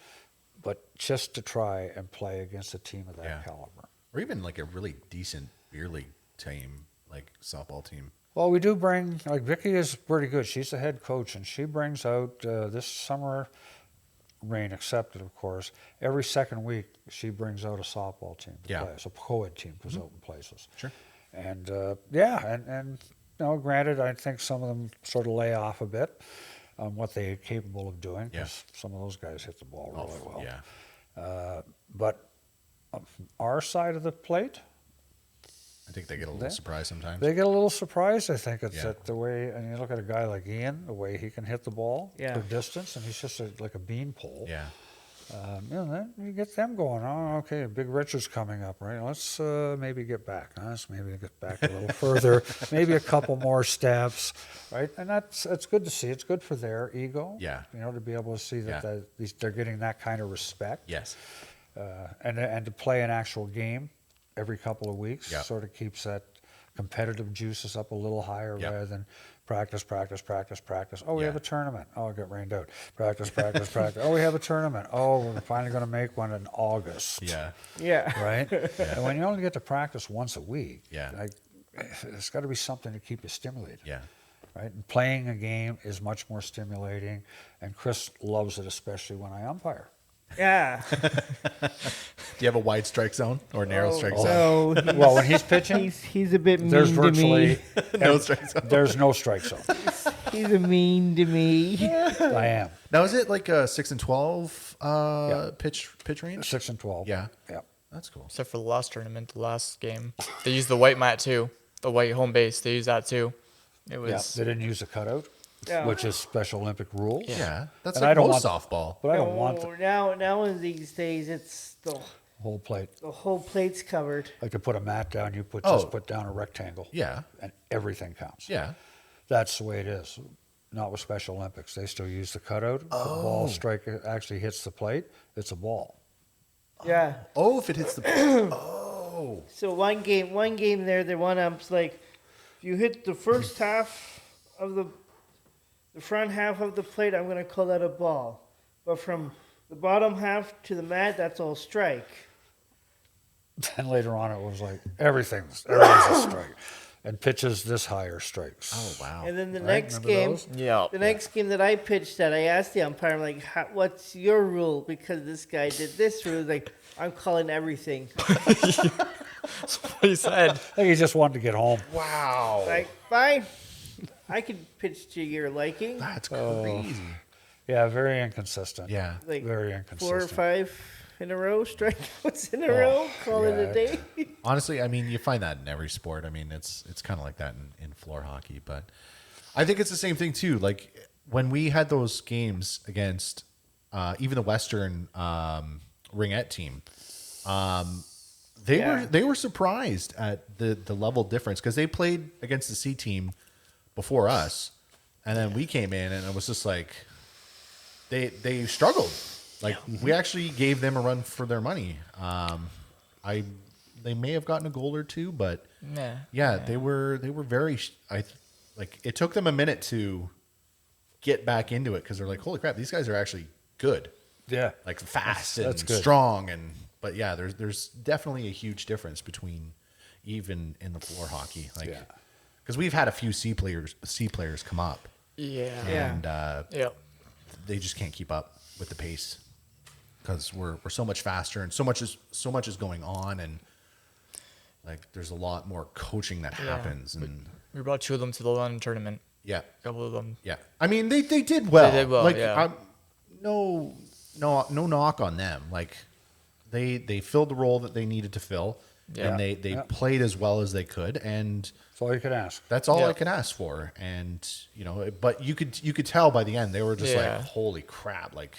but just to try and play against a team of that Yeah. caliber. or even like a really decent beer league team, like softball team. Well, we do bring, like Vicky is pretty good. She's the head coach, and she brings out this summer, rain accepted, of course. Every second week, she brings out a softball team to Yeah. play. So a co-ed team goes out and plays us. Sure. And and granted, I think some of them sort of lay off a bit on what they're capable of doing, Yeah. because some of those guys hit the ball really well. Yeah, But our side of the plate, I think they get a little surprised sometimes. they get a little surprised. I think it's Yeah. at the way, and you look at a guy like Ian, the way he can hit the ball Yeah. for distance, and he's just like a beanpole. Yeah, Then you get them going. Oh, okay, Big Richard's coming up, right? Let's maybe get back. Let's maybe get back a little further, maybe a couple more steps, right? And it's good to see. It's good for their ego. Yeah. To be able to see that Yeah. they're getting that kind of respect. yes, And to play an actual game every couple of weeks Yeah. sort of keeps that competitive juices up a little higher, Yeah. rather than practice. Oh, we Yeah. have a tournament. Oh, it got rained out. Practice. Oh, we have a tournament. Oh, we're finally going to make one in August. yeah, Yeah. Right? And when you only get to practice once a week, Yeah. there's got to be something to keep you stimulated. yeah. Right? And playing a game is much more stimulating, and Chris loves it, especially when I umpire. Yeah. Do you have a wide strike zone or narrow strike zone? No, Well, when he's pitching, he's a bit mean there's to virtually me. No strike zone. there's no strike zone. He's a mean to me. I am Now is it like a 6 and 12 pitch range? 6 and 12. Yeah, Yeah. that's cool. Except for the last tournament, the last game. They used the white mat too. The white home base. They used that too. It Yeah, was they didn't use the cutout, Yeah. which is Special Olympic rules. Yeah, that's And like I don't most want- softball. But I don't want No, the now in these days it's the whole plate. whole plate's covered. Like to put a mat down, you Oh. just put down a rectangle. Yeah, And everything counts. yeah. That's the way it is. Not with Special Olympics. They still use the cutout. If the ball strike actually hits the plate, it's a ball. Yeah. Oh, if it hits the. So one game there, the one ump's like, if you hit the first half of the front half of the plate, I'm gonna call that a ball. But from the bottom half to the mat, that's all strike. Then later on, it was like everything's a strike. and pitches this high or strikes. Oh wow. And then the Right? next Remember game, those? Yeah. the next game that I pitched at, I asked the umpire, I'm like, what's your rule? Because this guy did this rule. He's like, I'm calling everything. What he said. I think he just wanted to get home. Wow. Like, fine. I can pitch to your liking. That's crazy. Yeah, very inconsistent. Yeah. Like Very 4 or inconsistent. 5 in a row, strikeouts in a row, call it yeah. a day. Honestly, I mean, you find that in every sport. I mean, it's kind of like that in floor hockey, but I think it's the same thing too. Like when we had those games against even the Western ringette team, they were surprised at the level difference because they played against the C team before us, and then we came in and it was just like they struggled. Like we actually gave them a run for their money. They may have gotten a goal or two, but they were very. Like it took them a minute to get back into it because they're like, holy crap, these guys are actually good. Yeah. Like fast That's and good. strong but yeah, there's definitely a huge difference between even in the floor hockey. Like Yeah. because we've had a few C players come up Yeah. and Yeah. they just can't keep up with the pace because we're so much faster and so much is going on and like there's a lot more coaching that happens and We brought 2 of them to the London tournament. yeah. A couple of them. Yeah, I mean they did well. They did well, Like yeah. no knock on them. Like they filled the role that they needed to fill, Yeah. and they Yeah. played as well as they could, and That's all you can ask. that's all Yeah. I can ask for. And but you could tell by the end they were just Yeah. like, holy crap, like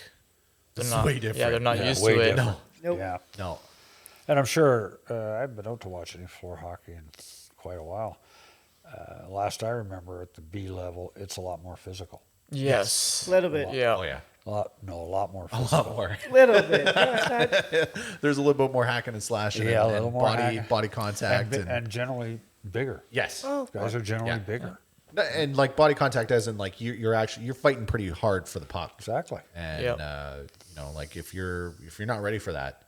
They're this not, is way different. Yeah, they're not used way to it. different. Nope. Yeah. No, And I'm sure I haven't been out to watch any floor hockey in quite a while. Last I remember at the B level, it's a lot more physical. Yes. A little bit. Yeah. oh yeah, A lot more a physical. lot more. Little bit. Not- There's a little bit more hacking and slashing, Yeah, a and little more body hacking. body contact, And generally bigger. yes. Guys are generally Yeah. bigger. And like body contact as in like you're fighting pretty hard for the puck. Exactly. And Yep. like if you're not ready for that,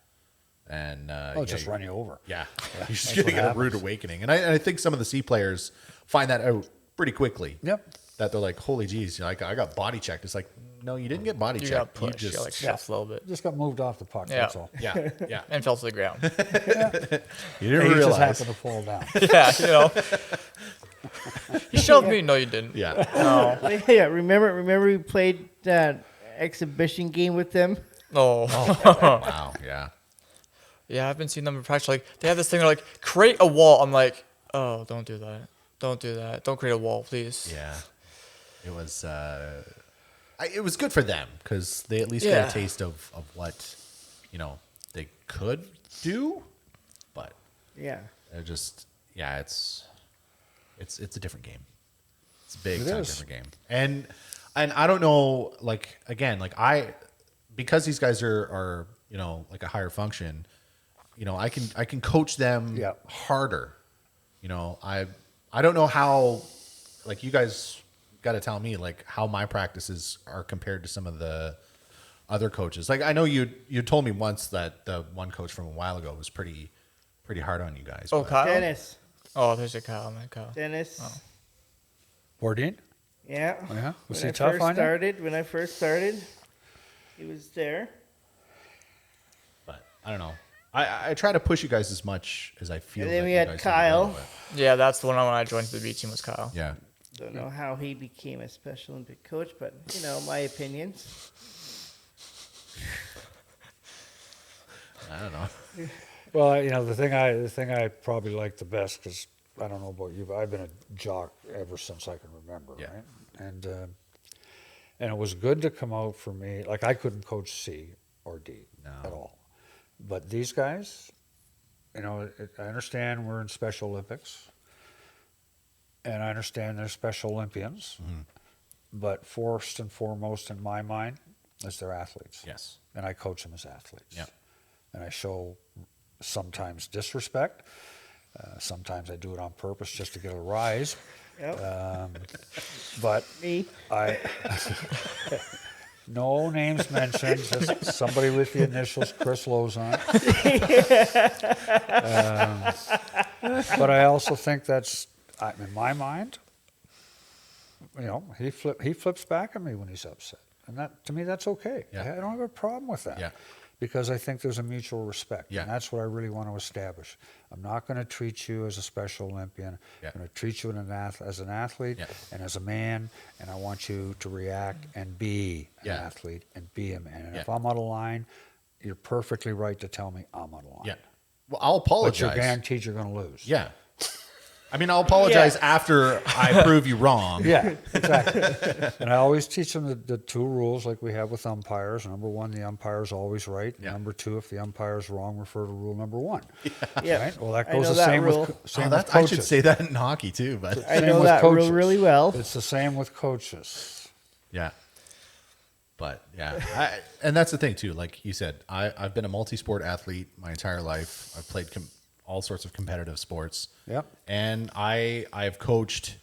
and Just run you over. yeah, you're just That's gonna what get a rude happens. awakening. And I think some of the C players find that out pretty quickly. Yep. That they're like, holy geez, like I got body checked. It's like, no, you didn't get body You checked. got pushed. You got like just shoved a little bit. Just got moved off the puck. Yeah. That's all. yeah, yeah. And fell to the ground. You He didn't just realize. happened to fall down. Yeah, you know. You shoved me. No, you didn't. Yeah, No. yeah, remember we played that exhibition game with them? No. wow, yeah. Yeah, I've been seeing them in practice. Like they have this thing. They're like, create a wall. I'm like, oh, don't do that. Don't do that. Don't create a wall, please. Yeah, it was good for them because they at least got Yeah. a taste of what they could do, but Yeah. they're just it's a different game. It's a big It time is. different game, and I don't know, like again, like because these guys are like a higher function, I can coach them Yeah. harder. I don't know how, like you guys got to tell me like how my practices are compared to some of the other coaches. Like I know you told me once that the one coach from a while ago was pretty hard on you guys. Oh, but- Kyle. Dennis. Oh, there's a Kyle. Man, Kyle. Dennis. Bourdain? Yeah. Yeah? Was When he tough on you? When I first started, he was there. But I don't know. I try to push you guys as much as I feel. And then that we you had guys need to Kyle. go, but- Yeah, that's the one when I joined the B team was Kyle. Yeah. Don't know how he became a Special Olympic coach, but my opinions. I don't know. Well, the thing I probably like the best, because I don't know about you, but I've been a jock ever since I can remember, Yeah. right? And it was good to come out for me. Like I couldn't coach C or D at all, but these guys, I understand we're in Special Olympics, and I understand they're Special Olympians, but first and foremost in my mind is they're athletes. Yes. And I coach them as athletes. Yeah. And I show sometimes disrespect. Sometimes I do it on purpose just to get a rise. Yep. But Me. no names mentioned, just somebody with the initials Chris Lozon. But I also think that's in my mind, he flips back at me when he's upset, and that to me that's okay. Yeah. I don't have a problem with that. Yeah. Because I think there's a mutual respect, Yeah. and that's what I really want to establish. I'm not going to treat you as a Special Olympian. Yeah. I'm going to treat you as an athlete Yeah. and as a man, and I want you to react and be an Yeah. athlete and be a man. And Yeah. if I'm out of line, you're perfectly right to tell me I'm out of line. Yeah. Well, I'll But you're apologize. guaranteed you're going to lose. Yeah. I mean, I'll apologize Yes. after I prove you wrong. Yeah, exactly. And I always teach them the two rules like we have with umpires. Number one, the umpire's always right. Yeah. Number two, if the umpire's wrong, refer to rule number one. Yeah. Right? Well, that I goes know the that same rule. with same Oh, with I coaches. should say that in hockey too, but I Same know with that rule coaches. really well. It's the same with coaches. yeah. But yeah, and that's the thing too. Like you said, I've been a multi-sport athlete my entire life. I've played all sorts of competitive sports. Yep. And I've coached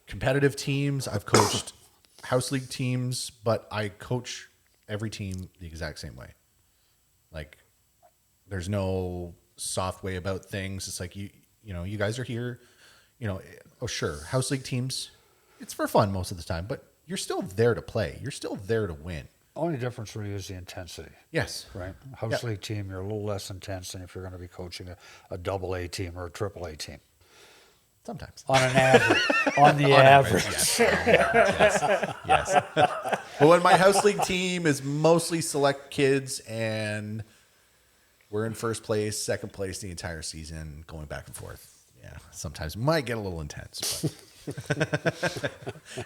competitive teams. I've coached house league teams, but I coach every team the exact same way. Like, there's no soft way about things. It's like you guys are here. Oh sure, house league teams, it's for fun most of the time, but you're still there to play. You're still there to win. Only difference really is the intensity, Yes. right? House league team, you're a little less intense than if you're going to be coaching a double A team or a triple A team. Sometimes. On an average. On the average. Yes. But when my house league team is mostly select kids and we're in first place, second place the entire season, going back and forth. Yeah, sometimes it might get a little intense. But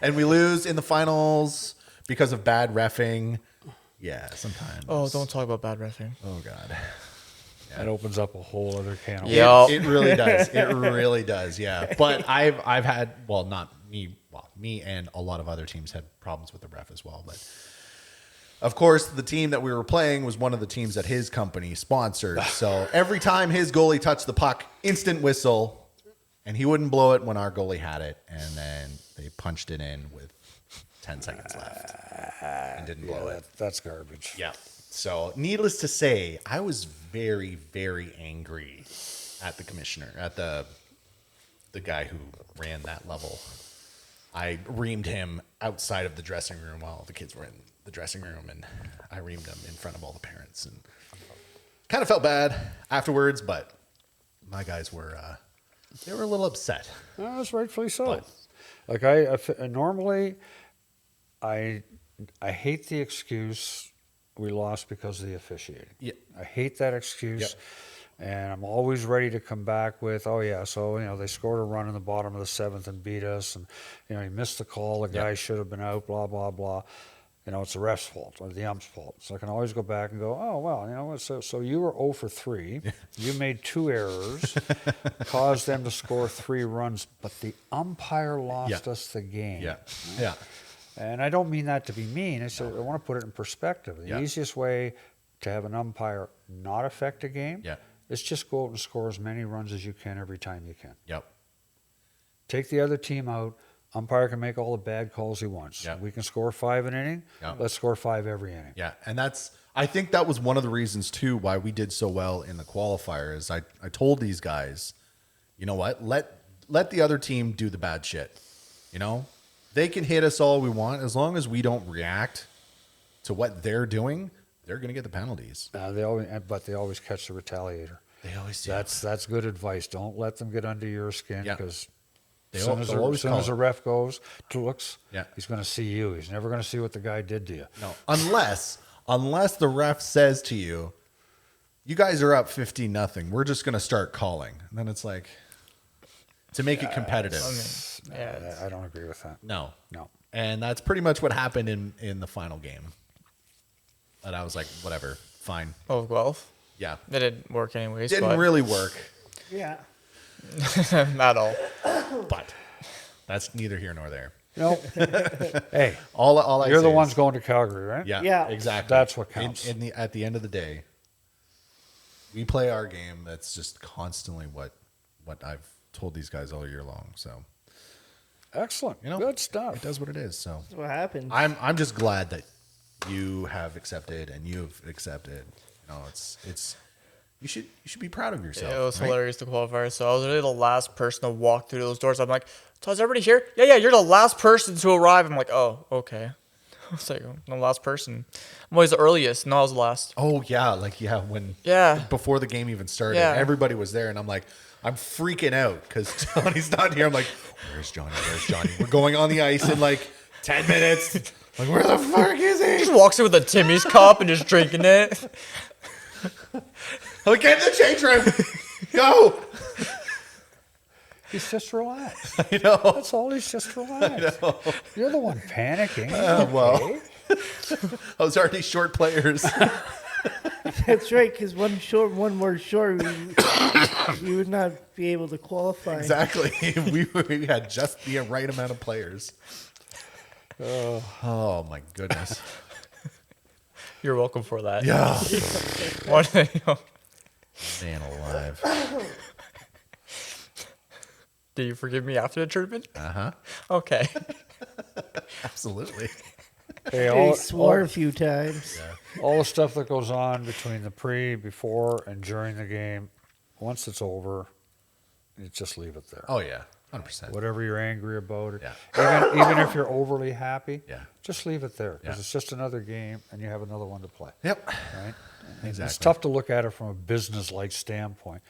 and we lose in the finals because of bad reffing. Yeah, sometimes. Oh, don't talk about bad reffing. Oh, God. That opens up a whole other can of Yeah. It really does. It really does. Yeah. But I've had, well, not me, well, me and a lot of other teams had problems with the ref as well. But of course, the team that we were playing was one of the teams that his company sponsored. So every time his goalie touched the puck, instant whistle, and he wouldn't blow it when our goalie had it. And then they punched it in with 10 seconds left and didn't blow it. That's garbage. Yeah. So, needless to say, I was very, very angry at the commissioner, at the guy who ran that level. I reamed him outside of the dressing room while the kids were in the dressing room, and I reamed him in front of all the parents. And kind of felt bad afterwards, but my guys were they were a little upset. No, that's rightfully so. But- Like normally, I hate the excuse we lost because of the officiating. Yeah. I hate that excuse. Yep. And I'm always ready to come back with, oh yeah, so they scored a run in the bottom of the seventh and beat us, and he missed the call. The guy should have been out. Blah blah blah. It's the ref's fault or the ump's fault. So I can always go back and go, oh well, so you were 0 for 3. You made 2 errors, caused them to score 3 runs, but the umpire lost us the game. Yeah. Yeah. And I don't mean that to be mean. I want to put it in perspective. The Yeah. easiest way to have an umpire not affect a game is just go out and score as many runs as you can every time you can. Yep. Take the other team out. Umpire can make all the bad calls he wants. Yep. We can score 5 an inning. Yep. Let's score 5 every inning. Yeah, and I think that was one of the reasons too why we did so well in the qualifier. Is I told these guys, you know what, let the other team do the bad shit. They can hit us all we want as long as we don't react to what they're doing. They're going to get the penalties. They always catch the retaliator. They always do. That's good advice. Don't let them get under your skin Yeah. because They as soon al- they'll always as soon call as it. the ref goes, looks, Yeah. he's going to see you. He's never going to see what the guy did to you. No, unless the ref says to you, "You guys are up 15-0. We're just going to start calling." And then it's like to make it competitive. I don't agree with that. No. No. And that's pretty much what happened in the final game. And I was like, whatever, fine. Oh, Guelph? Yeah. That didn't work anyways. Didn't but really work, Yeah. at all. but that's neither here nor there. Hey, All I you're the say ones is- going to Calgary, right? Yeah, Yeah. exactly. That's what counts. At the end of the day, we play our game. That's just constantly what I've told these guys all year long. So Excellent. Good stuff. It does what it is. So That's what happened. I'm just glad that you have accepted and you've accepted. It's You should be proud of yourself. It was right? hilarious to qualify. So I was really the last person to walk through those doors. I'm like, so is everybody here? Yeah, you're the last person to arrive. I'm like, oh, okay. I was like, I'm the last person. I'm always the earliest. No, I was the last. Oh yeah, when Yeah. before the game even started, Yeah. everybody was there, and I'm like, I'm freaking out because Johnny's not here. I'm like, where's Johnny? Where's Johnny? We're going on the ice in like 10 minutes. Like, where the fuck is He he? just walks in with a Timmy's cup and just drinking it. Like, get in the change room. Go. He's just relaxed. You know. That's all. He's just relaxed. You're the one panicking. Well, those are these short players. That's right, because one more short, we would not be able to qualify. Exactly. We had just the right amount of players. Oh my goodness. You're welcome for that. Yeah. Man alive. Do you forgive me after the tournament? Uh-huh. Okay. Absolutely. Hey, He swore a few times. all the stuff that goes on between the before, and during the game, once it's over, you just leave it there. Oh yeah. 100%. Whatever you're angry about it, Yeah. even if you're overly happy, Yeah. just leave it there because Yeah. it's just another game and you have another one to play. Yep. Right? And It's Exactly. tough to look at it from a business-like standpoint,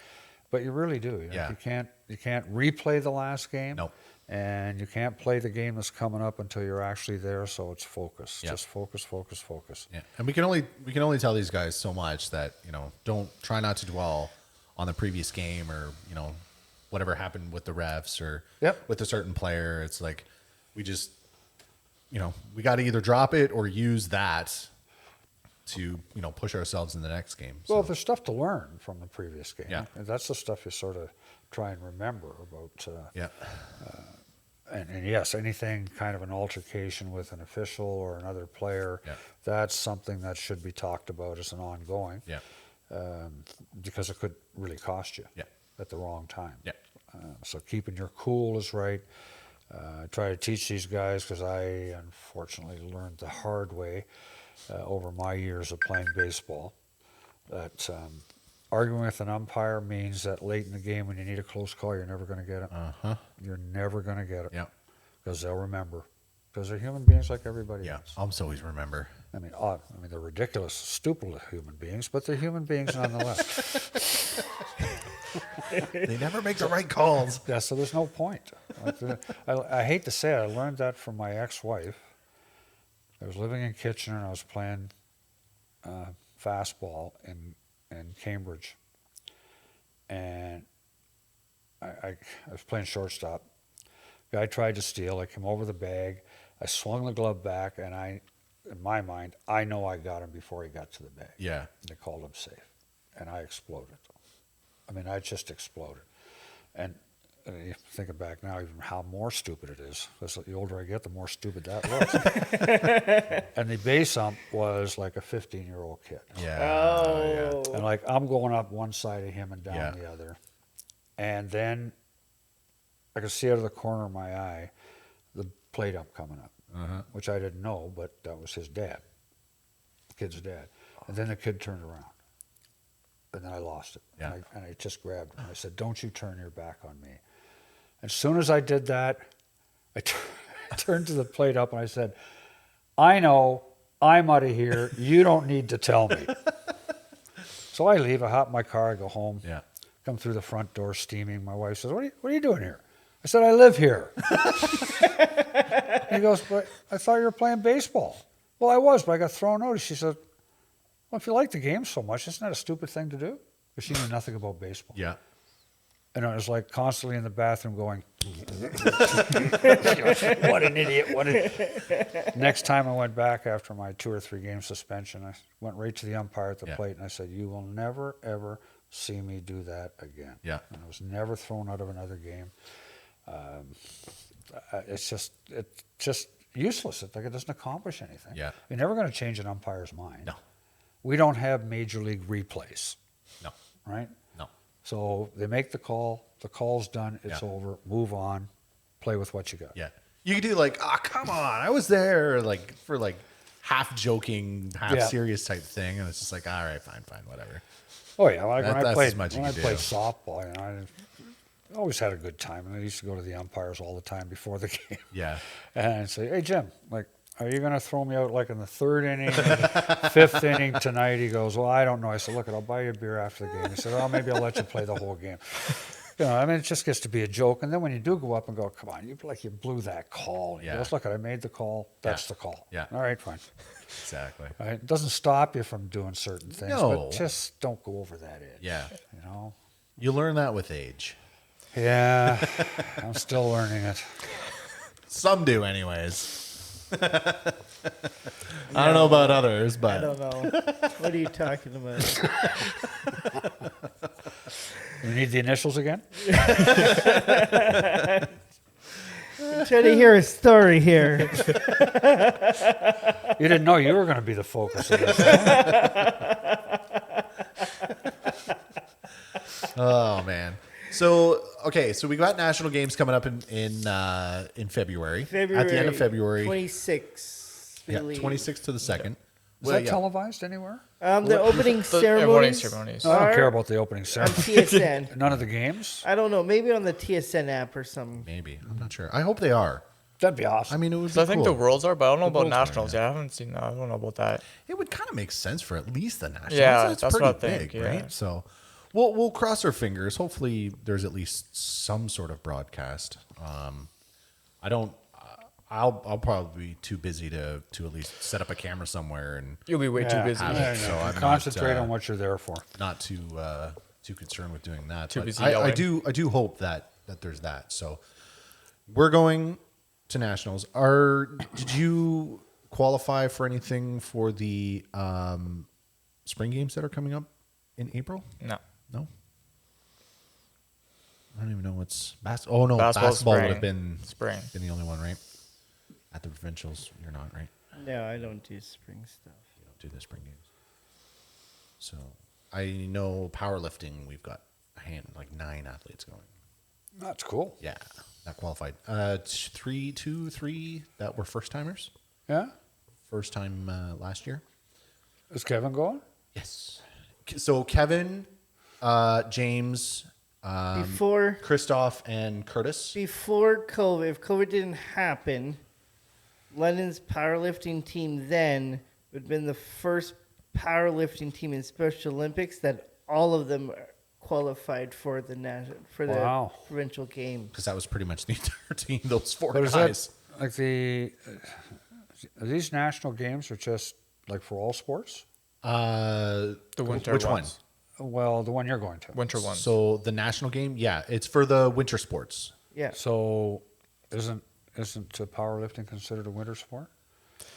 but you really do. You know, Yeah. You can't replay the last game. Nope. And you can't play the game that's coming up until you're actually there. So it's focus. Yeah. Just focus, focus, focus. Yeah. And we can only tell these guys so much that, don't try not to dwell on the previous game or, whatever happened with the refs or Yep. with a certain player. It's like we just we got to either drop it or use that to, push ourselves in the next game. Well, So, there's stuff to learn from the previous game. Yeah. And that's the stuff you sort of try and remember about. yeah. And yes, anything kind of an altercation with an official or another player, Yeah. that's something that should be talked about as an ongoing. Yeah. Because it could really cost you Yeah. at the wrong time. Yeah. So keeping your cool is right. I try to teach these guys because I unfortunately learned the hard way over my years of playing baseball that arguing with an umpire means that late in the game when you need a close call, you're never going to get it. Uh-huh. You're never going to get it. Yeah. Because they'll remember. Because they're human beings like everybody Yeah. else. I'll always remember. I mean, they're ridiculous, stupid human beings, but they're human beings nonetheless. They never make the right calls. Yeah, so there's no point. I hate to say it, I learned that from my ex-wife. I was living in Kitchener and I was playing fastball in Cambridge. And I was playing shortstop. Guy tried to steal. I came over the bag. I swung the glove back, and in my mind, I know I got him before he got to the bag. Yeah. And they called him safe. And I exploded. I mean, I just exploded. And thinking back now, even how more stupid it is. Because the older I get, the more stupid that was. And the base ump was like a 15-year-old kid. Yeah. Oh. And like I'm going up one side of him and down Yeah. the other. And then I could see out of the corner of my eye the plate ump coming up, which I didn't know, but that was his dad, the kid's dad. And then the kid turned around. And then I lost it. Yeah. And I just grabbed him. I said, "Don't you turn your back on me." As soon as I did that, I turned to the plate up and I said, "I know, I'm out of here. You don't need to tell me." So I leave. I hop in my car. I go home. Yeah. Come through the front door steaming. My wife says, what are you doing here? I said, "I live here." He goes, "But I thought you were playing baseball." "Well, I was, but I got thrown out." She said, "Well, if you like the game so much, isn't that a stupid thing to do?" Because she knew nothing about baseball. Yeah. And I was like constantly in the bathroom going, "What an idiot. Next time I went back after my 2 or 3 game suspension, I went right to the umpire at the plate and I said, "You will never, ever see me do that again." Yeah. And I was never thrown out of another game. It's just useless. It doesn't accomplish anything. Yeah. You're never going to change an umpire's mind. No. We don't have major league replays, No. right? No. So they make the call. The call's done. It's Yeah. over. Move on. Play with what you got. Yeah. You could do like, "Oh, come on, I was there," like for like half joking, half Yeah. serious type thing, and it's just like, all right, fine, whatever. Oh yeah, like That's when I as played much you when I can played do. softball, I always had a good time, and I used to go to the umpires all the time before the game. Yeah. And I'd say, "Hey Jim, like, are you going to throw me out like in the 3rd inning, or 5th inning tonight?" He goes, "Well, I don't know." I said, "Look, I'll buy you a beer after the game." He said, "Well, maybe I'll let you play the whole game." It just gets to be a joke. And then when you do go up and go, "Come on, you blew that call." He Yeah. goes, "Look, I made the call. That's the call." Yeah. All right, fine. Exactly. All right? It doesn't stop you from doing certain things, No. but just don't go over that edge. Yeah. You know. You learn that with age. Yeah, I'm still learning it. Some do, anyways. I don't know about others, I but don't know. What are you talking about? You need the initials again? I'm trying to hear a story here. You didn't know you were going to be the focus of this. oh man. So okay, so we got national games coming up in February. At the end of February. 26th. I Yeah, believe. 26th to the 2nd. Is that televised anywhere? The opening The awarding ceremonies. ceremonies. No, I don't Are care about the opening on ceremony. TSN. None of the games? I don't know. Maybe on the TSN app or something. Maybe. I'm not sure. I hope they are. That'd be awesome. I mean, it would So be I think cool. the Worlds are, but I don't know about Worlds are, nationals. Yeah, I haven't seen that. I don't know about that. It would kind of make sense for at least the nationals. Yeah, It's that's pretty what I think, big, yeah. right? So we'll cross our fingers. Hopefully, there's at least some sort of broadcast. I don't. I'll probably be too busy to at least set up a camera somewhere and You'll be way too busy. So I'm concentrate not, on what you're there for. not too concerned with doing that. Too But busy I yelling. do hope that there's that. So we're going to nationals. Did you qualify for anything for the spring games that are coming up in April? No. No. I don't even know what's basketball. Oh no, Basketball's basketball would spring. have been Spring. the only one, right? At the provincials, you're not, right? No, I don't do spring stuff. You don't do the spring games. So I know powerlifting. We've got 9 athletes going. That's cool. Yeah, that qualified. 3 that were first timers. Yeah? First time last year. Is Kevin going? Yes. So Kevin, James, Before Christoph, and Curtis. before COVID, if COVID didn't happen, London's powerlifting team then would have been the first powerlifting team in Special Olympics that all of them qualified for the Wow. provincial games. Because that was pretty much the entire team. Those 4 But is guys. that like are these national games are just like for all sports? The winter Which ones. Well, the one you're going to. Winter ones. So the national game, yeah, it's for the winter sports. Yeah. So isn't powerlifting considered a winter sport?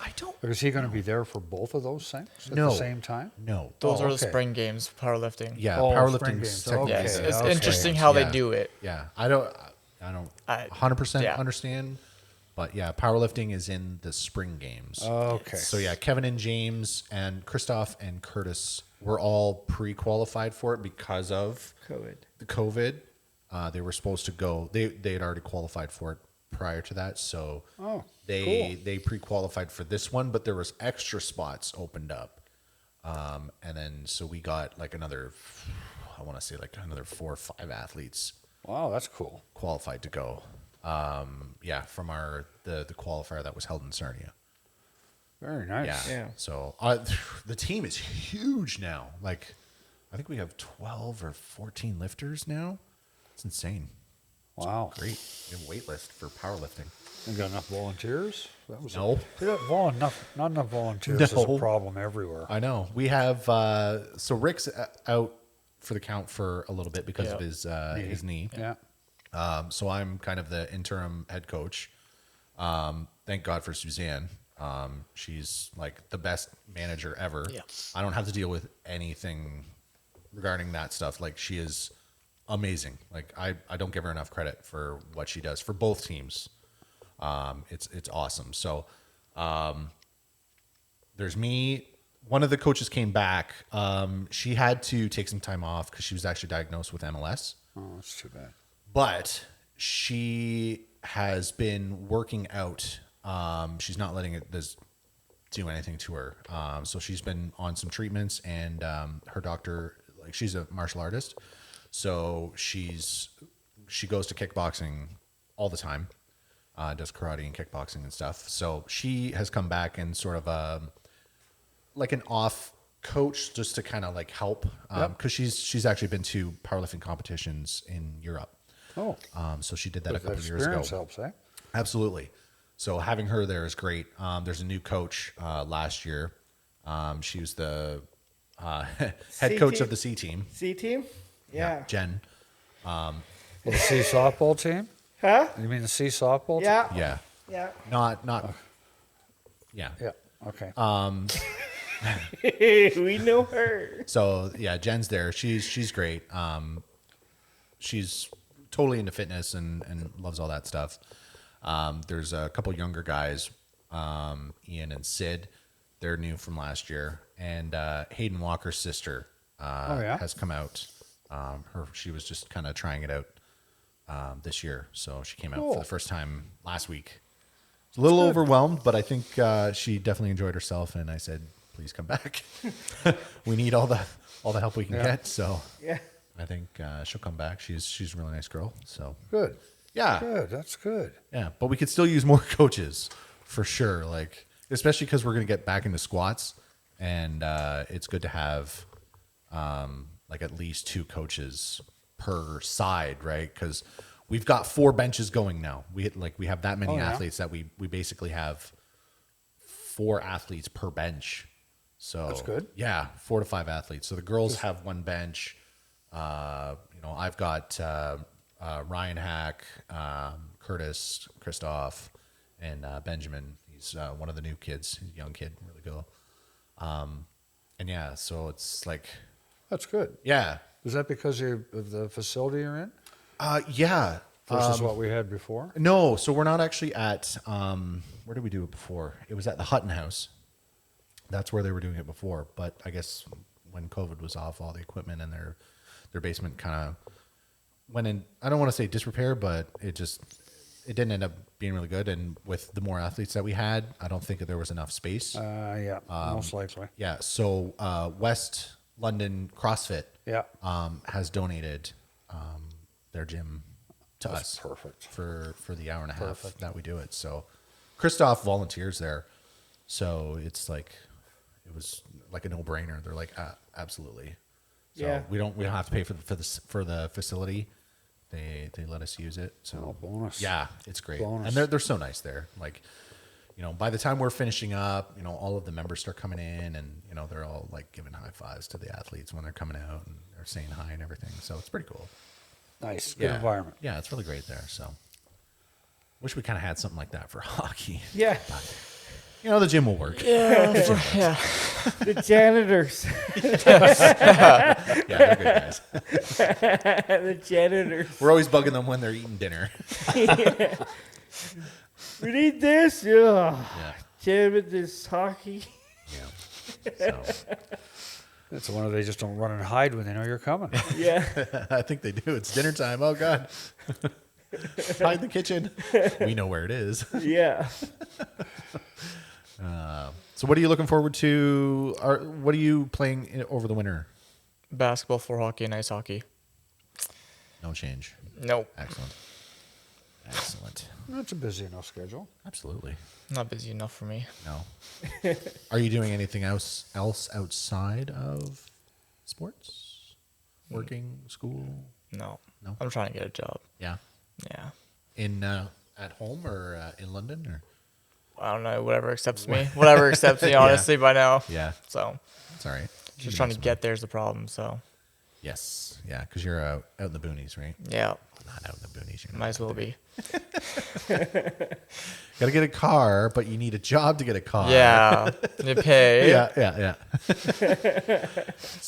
I don't. Or is he going to be there for both of those things at No. the same time? No. Those Oh, are the okay. spring games, powerlifting. Yeah, Oh, spring powerlifting. games. technically- Okay. Yeah, it's okay. interesting how Yeah. they do it. Yeah, I don't I- 100% yeah. understand, but yeah, powerlifting is in the spring games. Okay. So yeah, Kevin and James and Christoph and Curtis were all pre-qualified for it because of COVID. the COVID. They were supposed to go. They had already qualified for it prior to that, so Oh, they pre-qualified for this one, but there was extra spots opened up, and then so we got like another. I want to say like another 4 or 5 athletes Wow, that's cool. qualified to go. Yeah, from the qualifier that was held in Sarnia. Very nice. Yeah. Yeah. So the team is huge now. Like, I think we have 12 or 14 lifters now. It's insane. Wow. Great. We have a wait list for powerlifting. You got enough volunteers? That was No. not enough volunteers is a No. problem everywhere. I know. We have so Rick's out for the count for a little bit because of his knee. Yeah. So I'm kind of the interim head coach. Thank God for Suzanne. She's like the best manager ever. Yeah. I don't have to deal with anything regarding that stuff. Like, she is amazing. Like, I don't give her enough credit for what she does for both teams. It's awesome. So there's me. One of the coaches came back. She had to take some time off because she was actually diagnosed with MLS. Oh, that's too bad. But she has been working out. She's not letting it do anything to her. So she's been on some treatments, and her doctor like she's a martial artist, so she goes to kickboxing all the time, does karate and kickboxing and stuff. So she has come back and sort of like an off coach just to kind of like help because she's actually been to powerlifting competitions in Europe. Oh, So she did that a the couple of years ago. experience helps, eh? Absolutely. So having her there is great. There's a new coach last year. She was the head coach team? of the C team. C team? Yeah. Jen. The C softball team? Huh? You mean the C softball team? Yeah. Yeah. Yeah. Not. Yeah. Yeah. Okay. We know her. So yeah, Jen's there. She's great. She's totally into fitness and loves all that stuff. There's a couple younger guys, Ian and Sid. They're new from last year, and Hayden Walker's sister has come out. She was just kind of trying it out this year, so she came out for the first time last week. A little overwhelmed, but I think she definitely enjoyed herself. And I said, "Please come back. We need all the help we can get." So Yeah. I think she'll come back. She's a really nice girl. So Good. yeah, Good. That's good. yeah. But we could still use more coaches for sure. Like especially because we're gonna get back into squats, and it's good to have like at least 2 coaches per side, right? Because we've got 4 benches going now. We have that many athletes that we basically have 4 athletes per bench. So That's good. Yeah, 4 to 5 athletes. So the girls have 1 bench. I've got Ryan Hack, Curtis, Christoph, and Benjamin. He's one of the new kids. He's a young kid, really cool. And yeah, so it's like, That's good. yeah, Is that because of the facility you're in yeah. versus what we had before? No, so we're not actually at where did we do it before? It was at the Hutton House. That's where they were doing it before. But I guess when COVID was off, all the equipment in their basement kind of went in. I don't want to say disrepair, but it didn't end up being really good. And with the more athletes that we had, I don't think that there was enough space. Yeah, most likely. Yeah. So West London CrossFit Yeah. has donated their gym to That's us perfect. for the hour and a half that we do it. So Christoph volunteers there, so it's like it was like a no brainer. They're like absolutely. So Yeah. we don't have to pay for the facility. They let us use it. So Oh, bonus. yeah, it's great. Bonus. And they're so nice there. Like, by the time we're finishing up, all of the members start coming in, and they're all like giving high fives to the athletes when they're coming out, and they're saying hi and everything. So it's pretty cool. Nice. Good Yeah. environment. Yeah, it's really great there. So wish we kind of had something like that for hockey. Yeah. The gym will work. Yeah. The janitors. Yeah, they're good guys. The janitors. We're always bugging them when they're eating dinner. We need this. Yeah. Yeah. Jam with this hockey. Yeah. So It's one of they just don't run and hide when they know you're coming. Yeah. I think they do. It's dinner time. Oh God. Hide in the kitchen. We know where it is. Yeah. So what are you looking forward to? What are you playing over the winter? Basketball, floor hockey, and ice hockey. No change. Nope. Excellent. Excellent. That's a busy enough schedule. Absolutely. Not busy enough for me. No. Are you doing anything else outside of sports? Working, school? No. No? I'm trying to get a job. Yeah. Yeah. In at home or in London or? I don't know. Whatever accepts me. Whatever accepts me, honestly, by now. Yeah. So It's all right. just trying to get there's the problem. So Yes. Yeah. Because you're out in the boonies, right? yeah, Not out in the boonies. You're not might as well be. Got to get a car, but you need a job to get a car. Yeah. You pay. Yeah.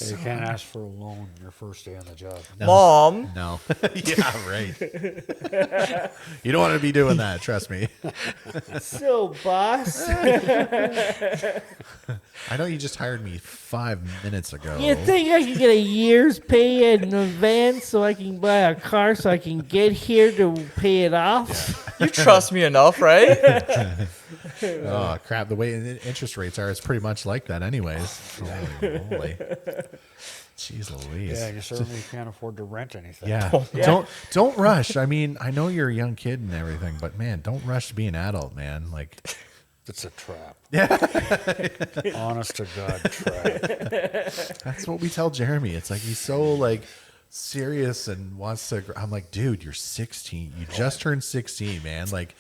You can't ask for a loan your first day on the job. Mom. No. Yeah, right. You don't want to be doing that, trust me. So, boss, I know you just hired me 5 minutes ago. you think I can get a year's pay in advance so I can buy a car so I can get here to pay it off? You trust me enough, right? Oh crap! The way interest rates are, it's pretty much like that, anyways. Holy moly! Jeez Louise! Yeah, you certainly can't afford to rent anything. Yeah. Don't rush. I mean, I know you're a young kid and everything, but man, don't rush to be an adult, man. Like, It's a trap. Yeah. Honest to God, trap. that's what we tell Jeremy. It's like he's so like serious and wants to. I'm like, dude, you're 16. You just turned 16, man. Like,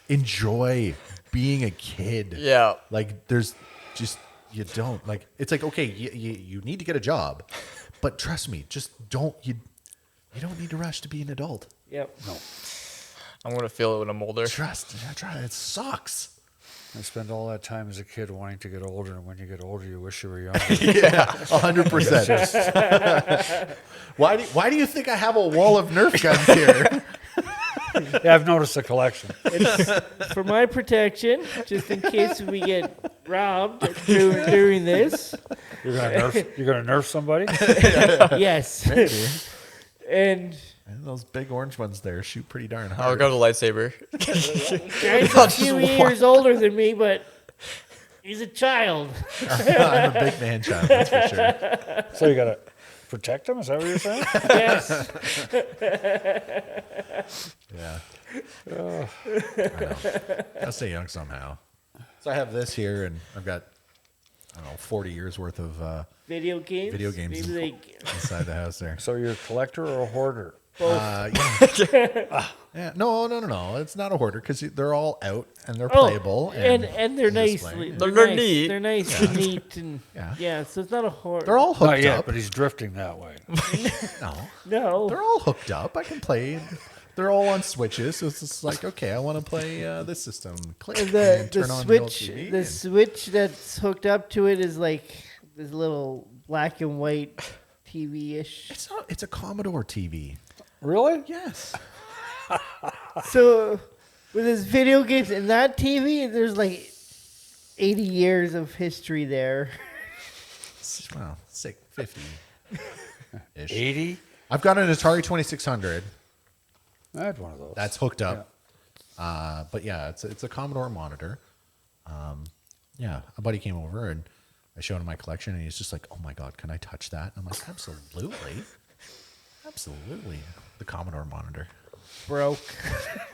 enjoy being a kid. Yeah. Like, there's just you don't like. It's like, okay, you need to get a job, but trust me, just don't you don't need to rush to be an adult. Yep. No. I'm gonna feel it when I'm older. Trust. It sucks. I spend all that time as a kid wanting to get older, and when you get older, you wish you were younger. Yeah, 100%. Why do you think I have a wall of Nerf guns here? Yeah, I've noticed a collection. It's for my protection, just in case we get robbed during this. You're gonna nerf somebody? Yes. And And those big orange ones there shoot pretty darn I'll hard. go to lightsaber. guy's a few years older than me, but he's a child. I'm a big man child, that's for sure. So you gotta protect them? Is that what you're saying? Yes. Yeah. I know. I'll stay young somehow. So I have this here, and I've got, I don't know, 40 years worth of Video games. Video games. Maybe they inside the house there. So you're a collector or a hoarder? Yeah. No. It's not a hoarder because they're all out and they're playable. and they're nice. display. They're nice. neat. They're nice and neat and Yeah. So it's not a horror. They're all Not hooked yet, up. but he's drifting that way. No. no. They're all hooked up. I can play. They're all on switches. So it's just like, okay, I want to play this system. Click. the and turn on switch the, old TV the and- switch that's hooked up to it is like this little black and white TV-ish. It's a Commodore TV. Really? Yes. So with his video games and that TV, there's like 80 years of history there. Well, 50 ish. 80? I've got an Atari 2600 I had one of those. that's hooked up. But yeah, it's a Commodore monitor. Yeah, a buddy came over and I showed him my collection, and he's just like, "Oh my god, can I touch that?" I'm like, "Absolutely, absolutely." The Commodore monitor. Broke.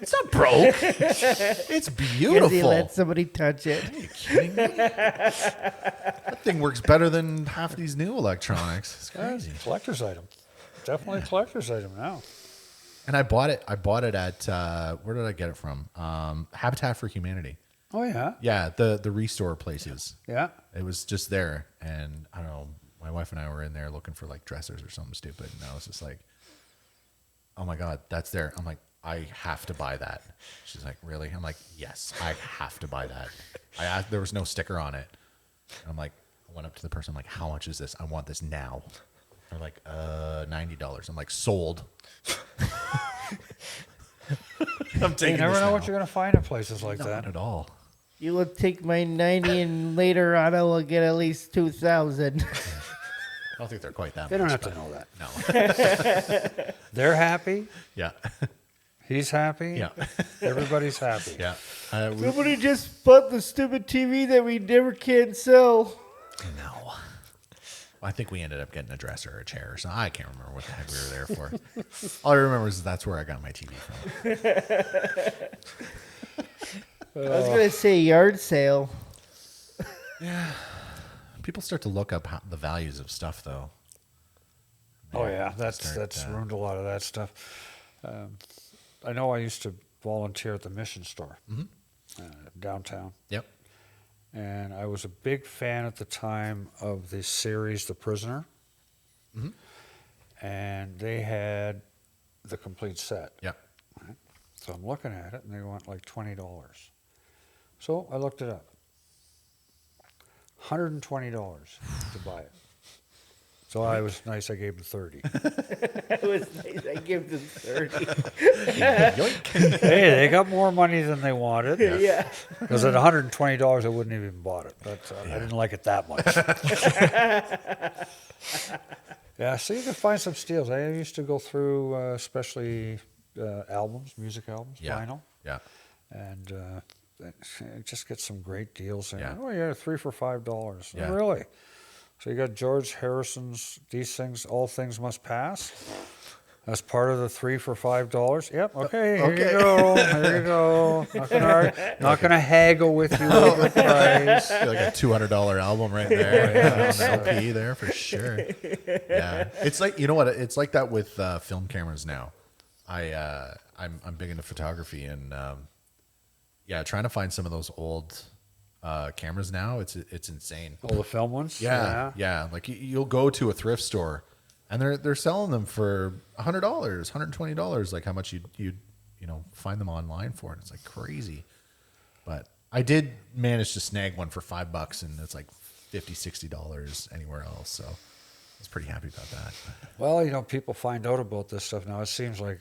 It's not broke. It's Because he beautiful. let somebody touch it. Are you kidding me? That thing works better than half these new electronics. It's crazy. Collector's item. Definitely a collector's item now. And I bought it at where did I get it from? Habitat for Humanity. Oh, yeah. Yeah, the restore places. Yeah. It was just there, and I don't know. My wife and I were in there looking for like dressers or something stupid, and I was just like, "Oh my god, that's there!" I'm like, "I have to buy that." She's like, "Really?" I'm like, "Yes, I have to buy that." I asked, there was no sticker on it. I'm like, I went up to the person. I'm like, "How much is this? I want this now." They're like, $90. I'm like, "Sold." I'm taking You never this know now. what you're going to find in places like Not that. at all. You will take my 90 and later on I will get at least 2,000. I don't think they're quite that They much. don't have to know that. No. They're happy. Yeah. He's happy. Yeah. Everybody's happy. Yeah. Somebody just bought the stupid TV that we never can sell. No. I think we ended up getting a dresser or a chair or something. I can't remember what the heck we were there for. All I remember is that's where I got my TV from. I was going to say yard sale. Yeah. People start to look up the values of stuff, though. Oh, yeah. That's Start, ruined a lot of that stuff. I know I used to volunteer at the mission store downtown. Yep. And I was a big fan at the time of the series The Prisoner. Mm-hmm. And they had the complete set. Yep. So I'm looking at it, and they want like $20. So I looked it up. $120 to buy it. So I was nice, I gave them 30. That was nice. I give them 30. Hey, they got more money than they wanted. Yeah. Because at $120, I wouldn't have even bought it. But I didn't like it that much. Yeah, so you can find some steals. I used to go through, especially albums, music albums, Yeah. vinyl. Yeah. And just get some great deals. And, Yeah. Oh, yeah, 3 for $5. Yeah. Really? So you got George Harrison's "These Things, All Things Must Pass." That's part of the 3 for $5. Yep. Okay. Here Okay. you go. Here you go. Not gonna haggle with you over the price. Like a $200 album right there, on the LP there for sure. Yeah, it's like, you know what? It's like that with film cameras now. I'm big into photography, and yeah, trying to find some of those old cameras now, it's insane. All the film ones. Yeah. Like you'll go to a thrift store, and they're selling them for $100, $120, like how much you find them online for, and it's like crazy. But I did manage to snag one for $5, and it's like $50, $60 anywhere else. So I was pretty happy about that. Well, people find out about this stuff now. It seems like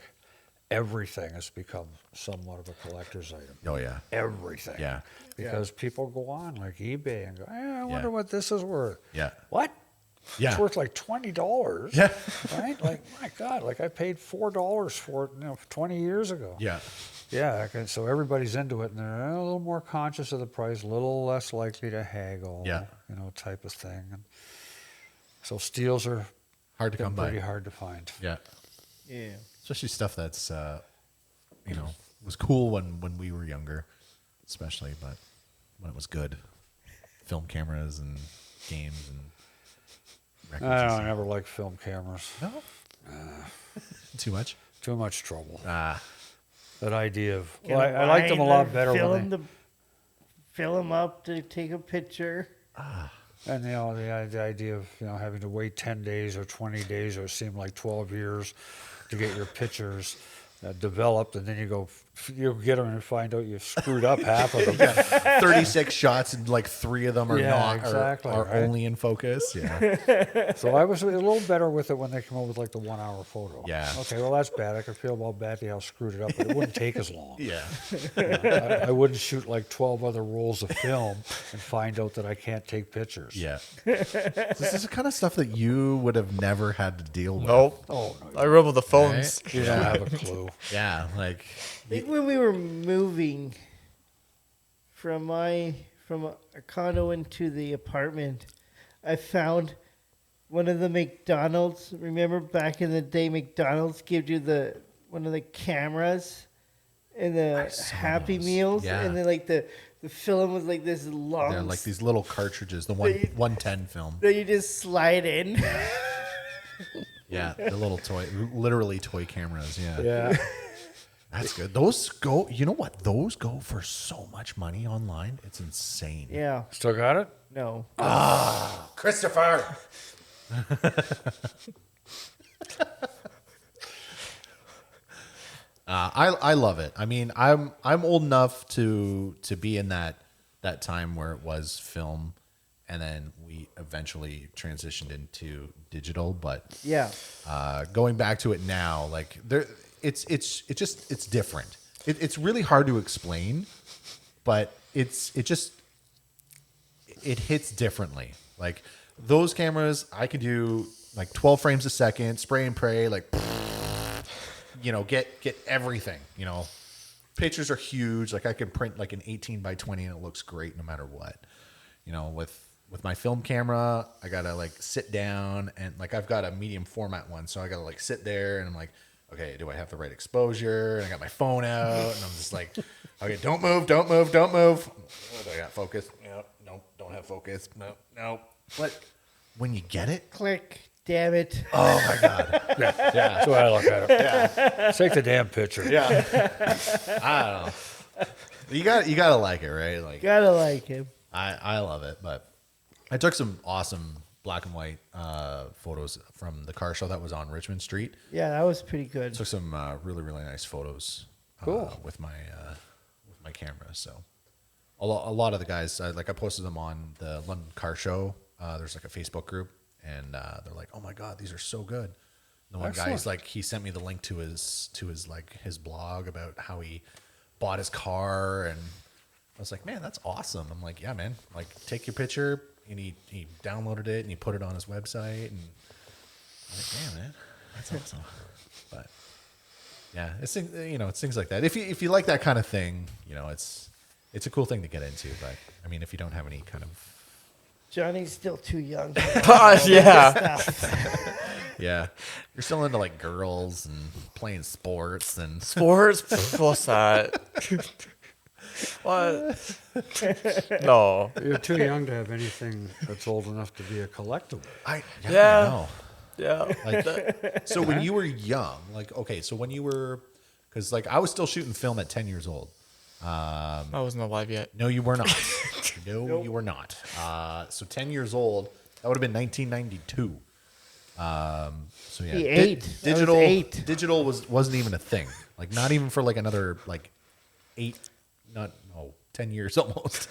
everything has become somewhat of a collector's item. Oh yeah, Everything. Yeah. Because people go on like eBay and go, I wonder Yeah. what this is worth. yeah, What? yeah. It's worth like $20. Yeah. Right? Like, my God, like I paid $4 for it 20 years ago. Yeah. Yeah. So everybody's into it, and they're a little more conscious of the price, a little less likely to haggle. Yeah. Type of thing. And so steals are Hard to come by. pretty hard to find. Yeah. Yeah. Especially stuff that's was cool when we were younger, especially, but when it was good. Film cameras and games and records. and I stuff. never liked film cameras. No. Too much. Too much trouble. Ah. That idea of Get I liked them a lot better when they, fill them up to take a picture. and the idea of having to wait 10 days or 20 days or it seemed like 12 years to get your pictures developed, and then you get them and find out you've screwed up half of them. 36 shots and like 3 of them are Yeah, not exactly, are right? only in focus. Yeah. So I was a little better with it when they come up with like the 1 hour photo. Yeah. Okay, well that's bad. I could feel about badly how I screwed it up, but it wouldn't take as long. Yeah. I wouldn't shoot like 12 other rolls of film and find out that I can't take pictures. Yeah. This is the kind of stuff that you would have never had to deal with. Nope. Oh, no, I remember the phones. you don't have a clue. Yeah. Like, I think when we were moving from a condo into the apartment, I found one of the McDonald's. Remember back in the day, McDonald's gave you one of the cameras and the saw Happy those. Meals, Yeah. and then like the film was like this long. they're like these little cartridges, the 110 film. that you just slide in. Yeah. The little literally toy cameras. Yeah. Yeah. That's good. Those go, you know what? Those go for so much money online. It's insane. Yeah. Still got it? No. Christopher. I love it. I mean, I'm old enough to be in that time where it was film, and then we eventually transitioned into digital. But Yeah. going back to it now, like it's different. It's really hard to explain, but it hits differently. Like those cameras, I could do like 12 frames a second, spray and pray, like get everything. Pictures are huge. Like I can print like an 18 by 20 and it looks great no matter what. With my film camera, I gotta like sit down and like I've got a medium format one, so I gotta like sit there and I'm like, okay, do I have the right exposure? And I got my phone out and I'm just like, okay, don't move. Oh, do I got focus? No, don't have focus. No. But when you get it, Click. Damn it. oh my god, Yeah. That's the way I look at it. Yeah. Take the damn picture. I don't know. You gotta like it, right? Like Gotta like him. I love it, but I took some awesome black and white photos from the car show that was on Richmond Street. Yeah, that was pretty good. Took some really nice photos with my camera. So a lot of the guys, I posted them on the London Car Show. There's like a Facebook group, and they're like, "Oh my god, these are so good." The one guy's like, he sent me the link to his blog about how he bought his car, and I was like, "Man, that's awesome." I'm like, "Yeah, man. Like, take your picture." And he downloaded it and he put it on his website, and I'm like, "Damn, man, that's awesome." But yeah, it's things like that. If you like that kind of thing, it's it's a cool thing to get into. But I mean, if you don't have any kind of Johnny's still too young. Yeah. yeah, you're still into like girls and playing sports and Sports? What's that? What? No. You're too young to have anything that's old enough to be a collectible. I Yeah. know. Yeah. Like, so when you were young, like, okay, so when you were, because like I was still shooting film at 10 years old. I wasn't alive yet. No, you were not. No, you were not. So 10 years old, that would have been 1992. So yeah, He ate. I was digital. 8. Digital wasn't even a thing. Like not even for like another like 10 years almost.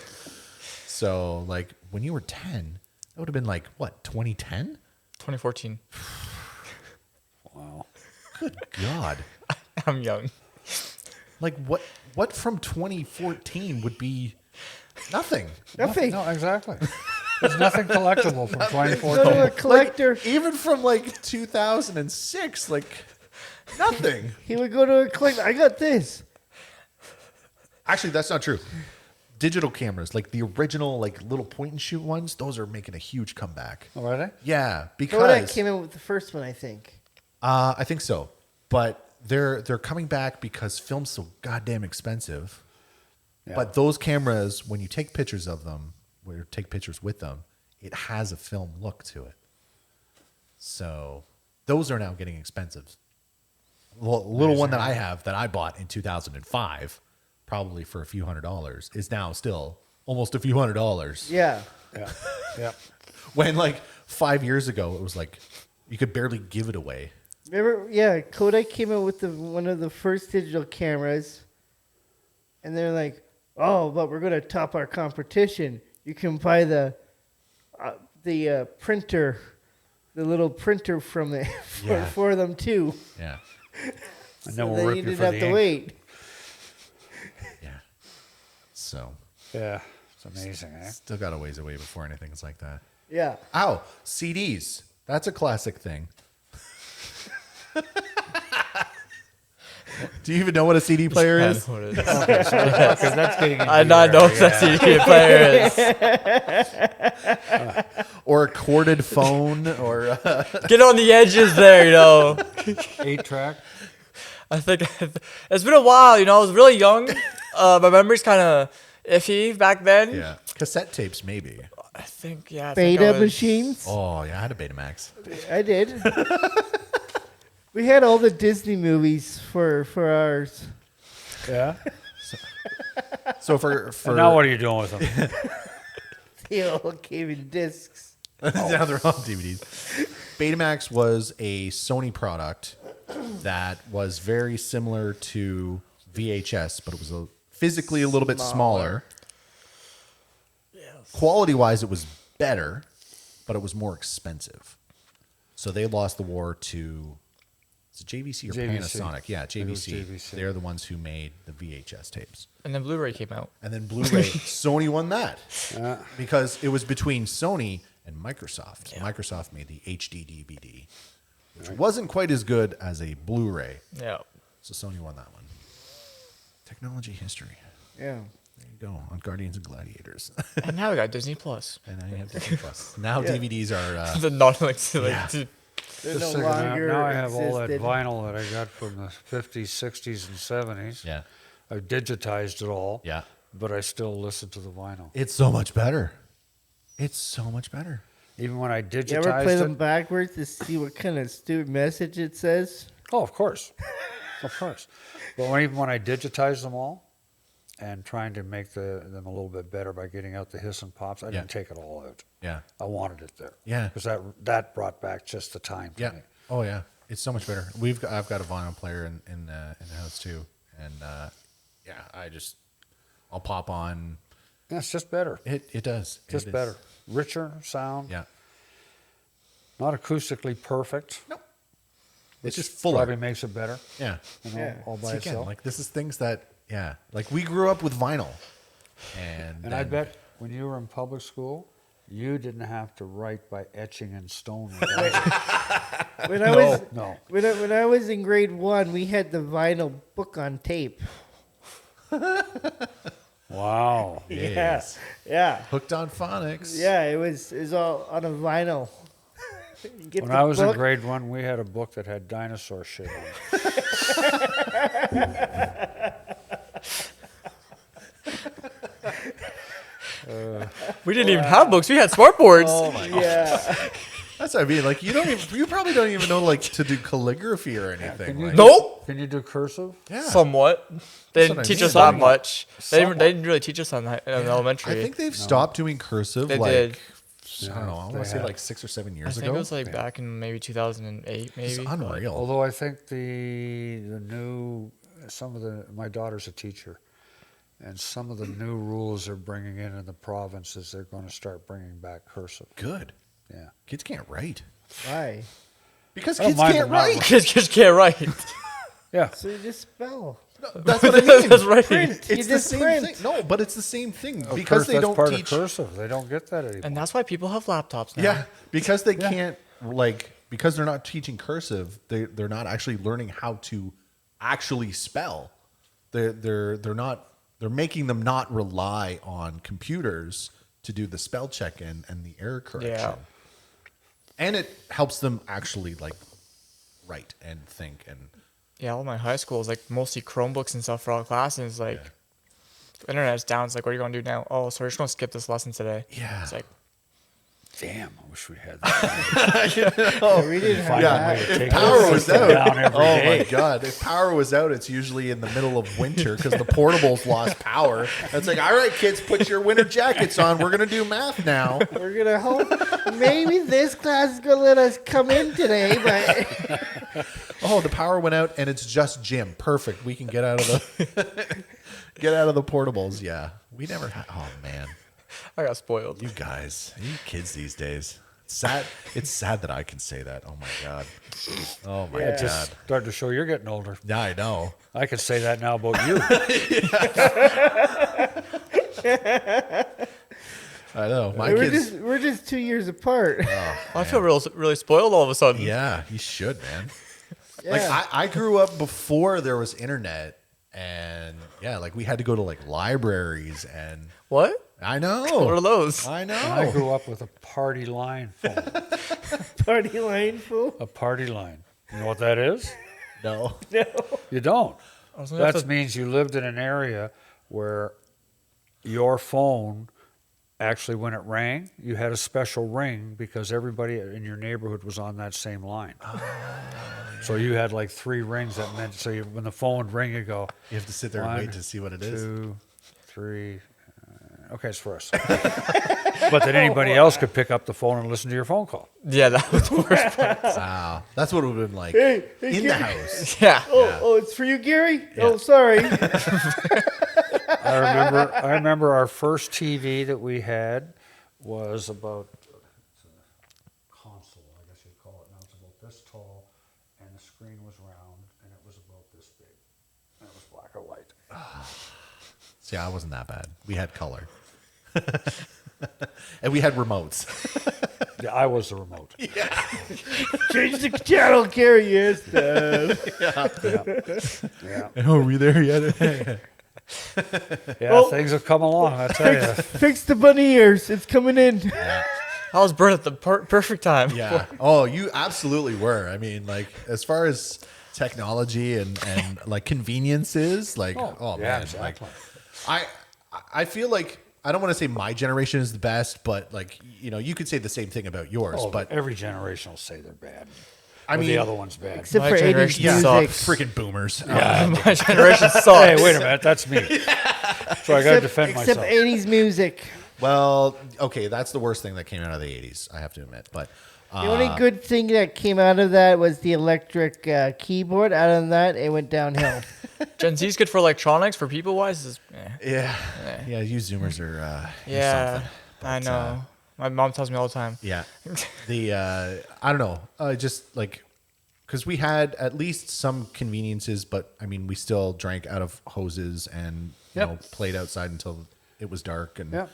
So like when you were 10, that would have been like what, 2010? 2014. Wow. Good God. I'm young. Like what from 2014 would be nothing? Nothing. No, exactly. There's nothing collectible from Go to 2014. a collector. Even from like 2006, like nothing. He would go to a collector. I got this. Actually, that's not true. Digital cameras, like the original, like little point and shoot ones, those are making a huge comeback. Oh, are they? Yeah, Kodak because came in with the first one, I think. I think so. But they're coming back because film's so goddamn expensive. Yeah. But those cameras, when you take pictures of them, or take pictures with them, it has a film look to it. So those are now getting expensive. Little one that I have that I bought in 2005, probably for a few $100s, is now still almost a few $100s. Yeah. Yeah. Yeah. When like 5 years ago, it was like you could barely give it away. Remember? Yeah, Kodak came out with one of the first digital cameras, and they're like, "Oh, but we're gonna top our competition. You can buy the printer, the little printer from it for them too." Yeah, And So then we'll then rip you you didn't for have the to ink. wait. yeah. So Yeah. It's amazing, eh? still got a ways away before anything's like that. Yeah. Ow, CDs. That's a classic thing. Do you even know what a CD player I is? know what it is. Because that's getting I not know what that CD player is. Or a corded phone? Or Get on the edges there, 8-track. I think it's been a while, I was really young. My memory's kind of iffy back then. yeah, cassette tapes maybe. I think, I think I Beta was- machines. Oh yeah, I had a Betamax. I did. We had all the Disney movies for ours. Yeah. So for And now what are you doing with them? They all came in discs. now they're on DVDs. Betamax was a Sony product that was very similar to VHS, but it was physically a little bit smaller. Quality-wise, it was better, but it was more expensive. So they lost the war to is it JVC or JVC. Panasonic? Yeah, I think it was JVC. JVC. They're the ones who made the VHS tapes. And then Blu-ray came out. And then Blu-ray, Sony won that Yeah. because it was between Sony and Microsoft. Microsoft made the HD DVD, which wasn't quite as good as a Blu-ray. Yeah. So Sony won that one. Technology history. Yeah. There you go on Guardians and Gladiators. And now we got Disney Plus. And now you have Disney Plus. Now DVDs are The non-like, They're Just no thinking, longer now I have all that existed. vinyl that I got from the 50s, 60s, and 70s. yeah, I've digitized it all. yeah. But I still listen to the vinyl. It's so much better. It's so much better. Even when I You ever play digitized them it. backwards to see what kind of stupid message it says? Oh, of course. Of course. But even when I digitized them all and trying to make them a little bit better by getting out the hiss and pops, I didn't take it all out. Yeah, I wanted it there. Yeah. Because that brought back just the time for yeah. me. Oh yeah, it's so much better. I've got a vinyl player in the house too, and yeah, I'll pop on. Yeah, it's just better. It does Just It is. better. Richer sound. Yeah. Not acoustically perfect. Nope. Which It's just fuller. probably makes it better. Yeah. You know, Yeah. all by See, again, itself. like this is things that like we grew up with vinyl, And I bet when you were in public school, you didn't have to write by etching in stone. When I was No. when I was in grade 1, we had the vinyl book on tape. Wow. Yes. Yeah. Hooked on phonics. Yeah, it was all on a vinyl. You get When the I was in book. grade 1, we had a book that had dinosaur shit on it. We didn't even have books. We had smartboards. Oh my god. Yeah. That's what I mean. Like you probably don't even know like to do calligraphy or anything. Like, Nope. Can you do cursive? yeah. Somewhat. They That's what didn't I teach mean. us that Somewhat. much. They didn't really teach us on that in elementary. I think they've stopped doing cursive. They like, did. I don't know. I want They to say have. like 6 or 7 I years think ago. it was like back in maybe 2008, maybe. It's but- unreal. Although I think the new my daughter's a teacher, and some of the new rules they're bringing in the provinces, they're going to start bringing back cursive. Good. Yeah. Kids can't write Why? because I don't kids mind can't them not write. Kids just can't write. Yeah. So you just spell. That's what I mean. That's right. It's You the just same print. thing. No, but it's the same thing because they that's don't part teach. of cursive. They don't get that anymore. And that's why people have laptops now. Yeah, because they can't because they're not teaching cursive. They're not actually learning how to actually spell. They're not. They're making them not rely on computers to do the spell check and the error correction. Yeah. And it helps them actually like write and think and Yeah, all my high school is like mostly Chromebooks and stuff for all classes. Like, the internet's down. It's like, what are you going to do now? Oh, so we're just going to skip this lesson today. Yeah. It's like, Damn, I wish we had that. Oh, we didn't have yeah. that. If Take power this was system out, down every oh day. my god! If power was out, it's usually in the middle of winter because the portables lost power. It's like, all right, kids, put your winter jackets on. We're gonna do math now. We're gonna hope maybe this class is gonna let us come in today, but Oh, the power went out and it's just gym. Perfect. We can get out of the portables. Yeah, we never had. Oh man, I got spoiled. you guys, you kids these days. It's sad. It's sad that I can say that. Oh my god. Oh my god. Just starting to show you're getting older. Yeah, I know. I can say that now about you. I know. My we're kids. just 2 years apart. I feel really spoiled all of a sudden. Yeah, you should, man. Yeah. Like I grew up before there was internet, and yeah, like we had to go to like libraries, and What? I know. What are those? I know. I grew up with a party line phone. Party line fool. A party line. You know what that is? No. You don't. I was gonna have That to- means you lived in an area where your phone actually, when it rang, you had a special ring because everybody in your neighborhood was on that same line. So you had like 3 rings that meant, so when the phone would ring, you go, You have to sit there and 1, wait to see what it is. 2, 3. Okay, it's for us. But then anybody else could pick up the phone and listen to your phone call. Yeah, that was the worst part. Wow, that's what it would have been like Hey, in the house. Yeah. Oh, it's for you, Gary. Oh, sorry. I remember our first TV that we had was about console, I guess you'd call it. Now it's about this tall, and the screen was round, and it was about this big, and it was black or white. See, I wasn't that bad. We had color, and we had remotes. Yeah, I was the remote. Change the channel, Gary. Yes, Dad. Yeah, Oh, were you there yet? yeah, Oh. things have come along. I tell you. Fix the bunny ears. It's coming in. I was burned at the perfect time. Yeah. Oh, you absolutely were. I mean, like as far as technology and like conveniences, like oh, yeah, man, exactly. like I feel like I don't want to say my generation is the best, but like you know, you could say the same thing about yours. Oh, but every generation will say they're bad. I Or mean, the other one's bad. Except My for 80s generation music. sucks. freaking boomers. My generation sucks. Hey, wait a minute, that's me. So I got to defend Except myself. 80s music. Well, okay, that's the worst thing that came out of the '80s. I have to admit, but The only good thing that came out of that was the electric keyboard. Other than that, it went downhill. Gen Z's good for electronics. For people wise, is yeah, you Zoomers are you're yeah. something. I But, know. My mom tells me all the time. Yeah. The I don't know. Just like because we had at least some conveniences, but I mean we still drank out of hoses and you Yep. know played outside until it was dark and Yeah.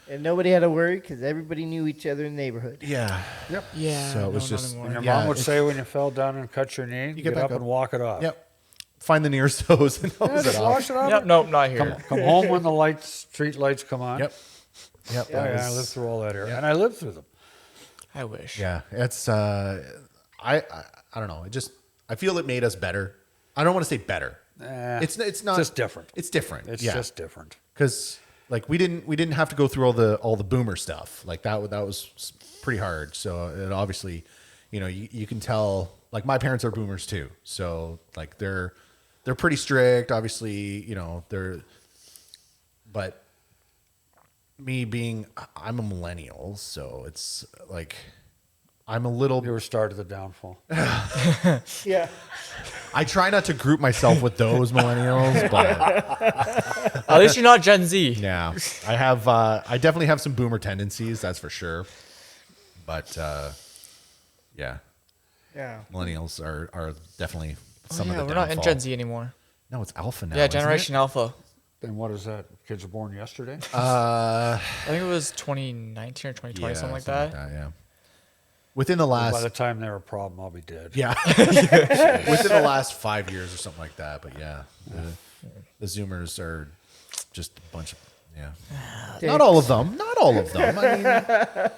And nobody had to worry because everybody knew each other in the neighborhood. yeah. Yep. Yeah. So it was no, not just- anymore. And your Yeah, mom would it's- say when you fell down and cut your knee, get get back up up. and walk it off. Yep. find the nearest hose and hose Just it off. wash it off. Yep, nope, not here. Come home when the street lights come on. Yep. Yeah, I lived through all that era, and I lived through them. I wish. Yeah, it's I don't know. I feel it made us better. I don't want to say better. It's not just different. It's different. It's yeah. just different. Because like we didn't have to go through all the boomer stuff. Like that was pretty hard. So it obviously, you can tell. Like my parents are boomers too. So like they're pretty strict. Obviously, but I'm a millennial, so it's like I'm a little. You were start of the downfall. Yeah. I try not to group myself with those millennials, but At least you're not Gen Z. yeah, I definitely have some boomer tendencies, that's for sure. But yeah, Yeah. millennials are definitely Oh, some yeah, of the we're not in downfall. Gen Z anymore. No, it's alpha now. Yeah, isn't it? Generation Alpha. And what is that? Kids were born yesterday? I think it was 2019 or 2020, something like that. Yeah. Within the last By the time they're a problem, I'll be dead. Yeah. Within the last 5 years or something like that. But yeah, the Zoomers are just a bunch of, yeah. Not all of them. Not all of them. I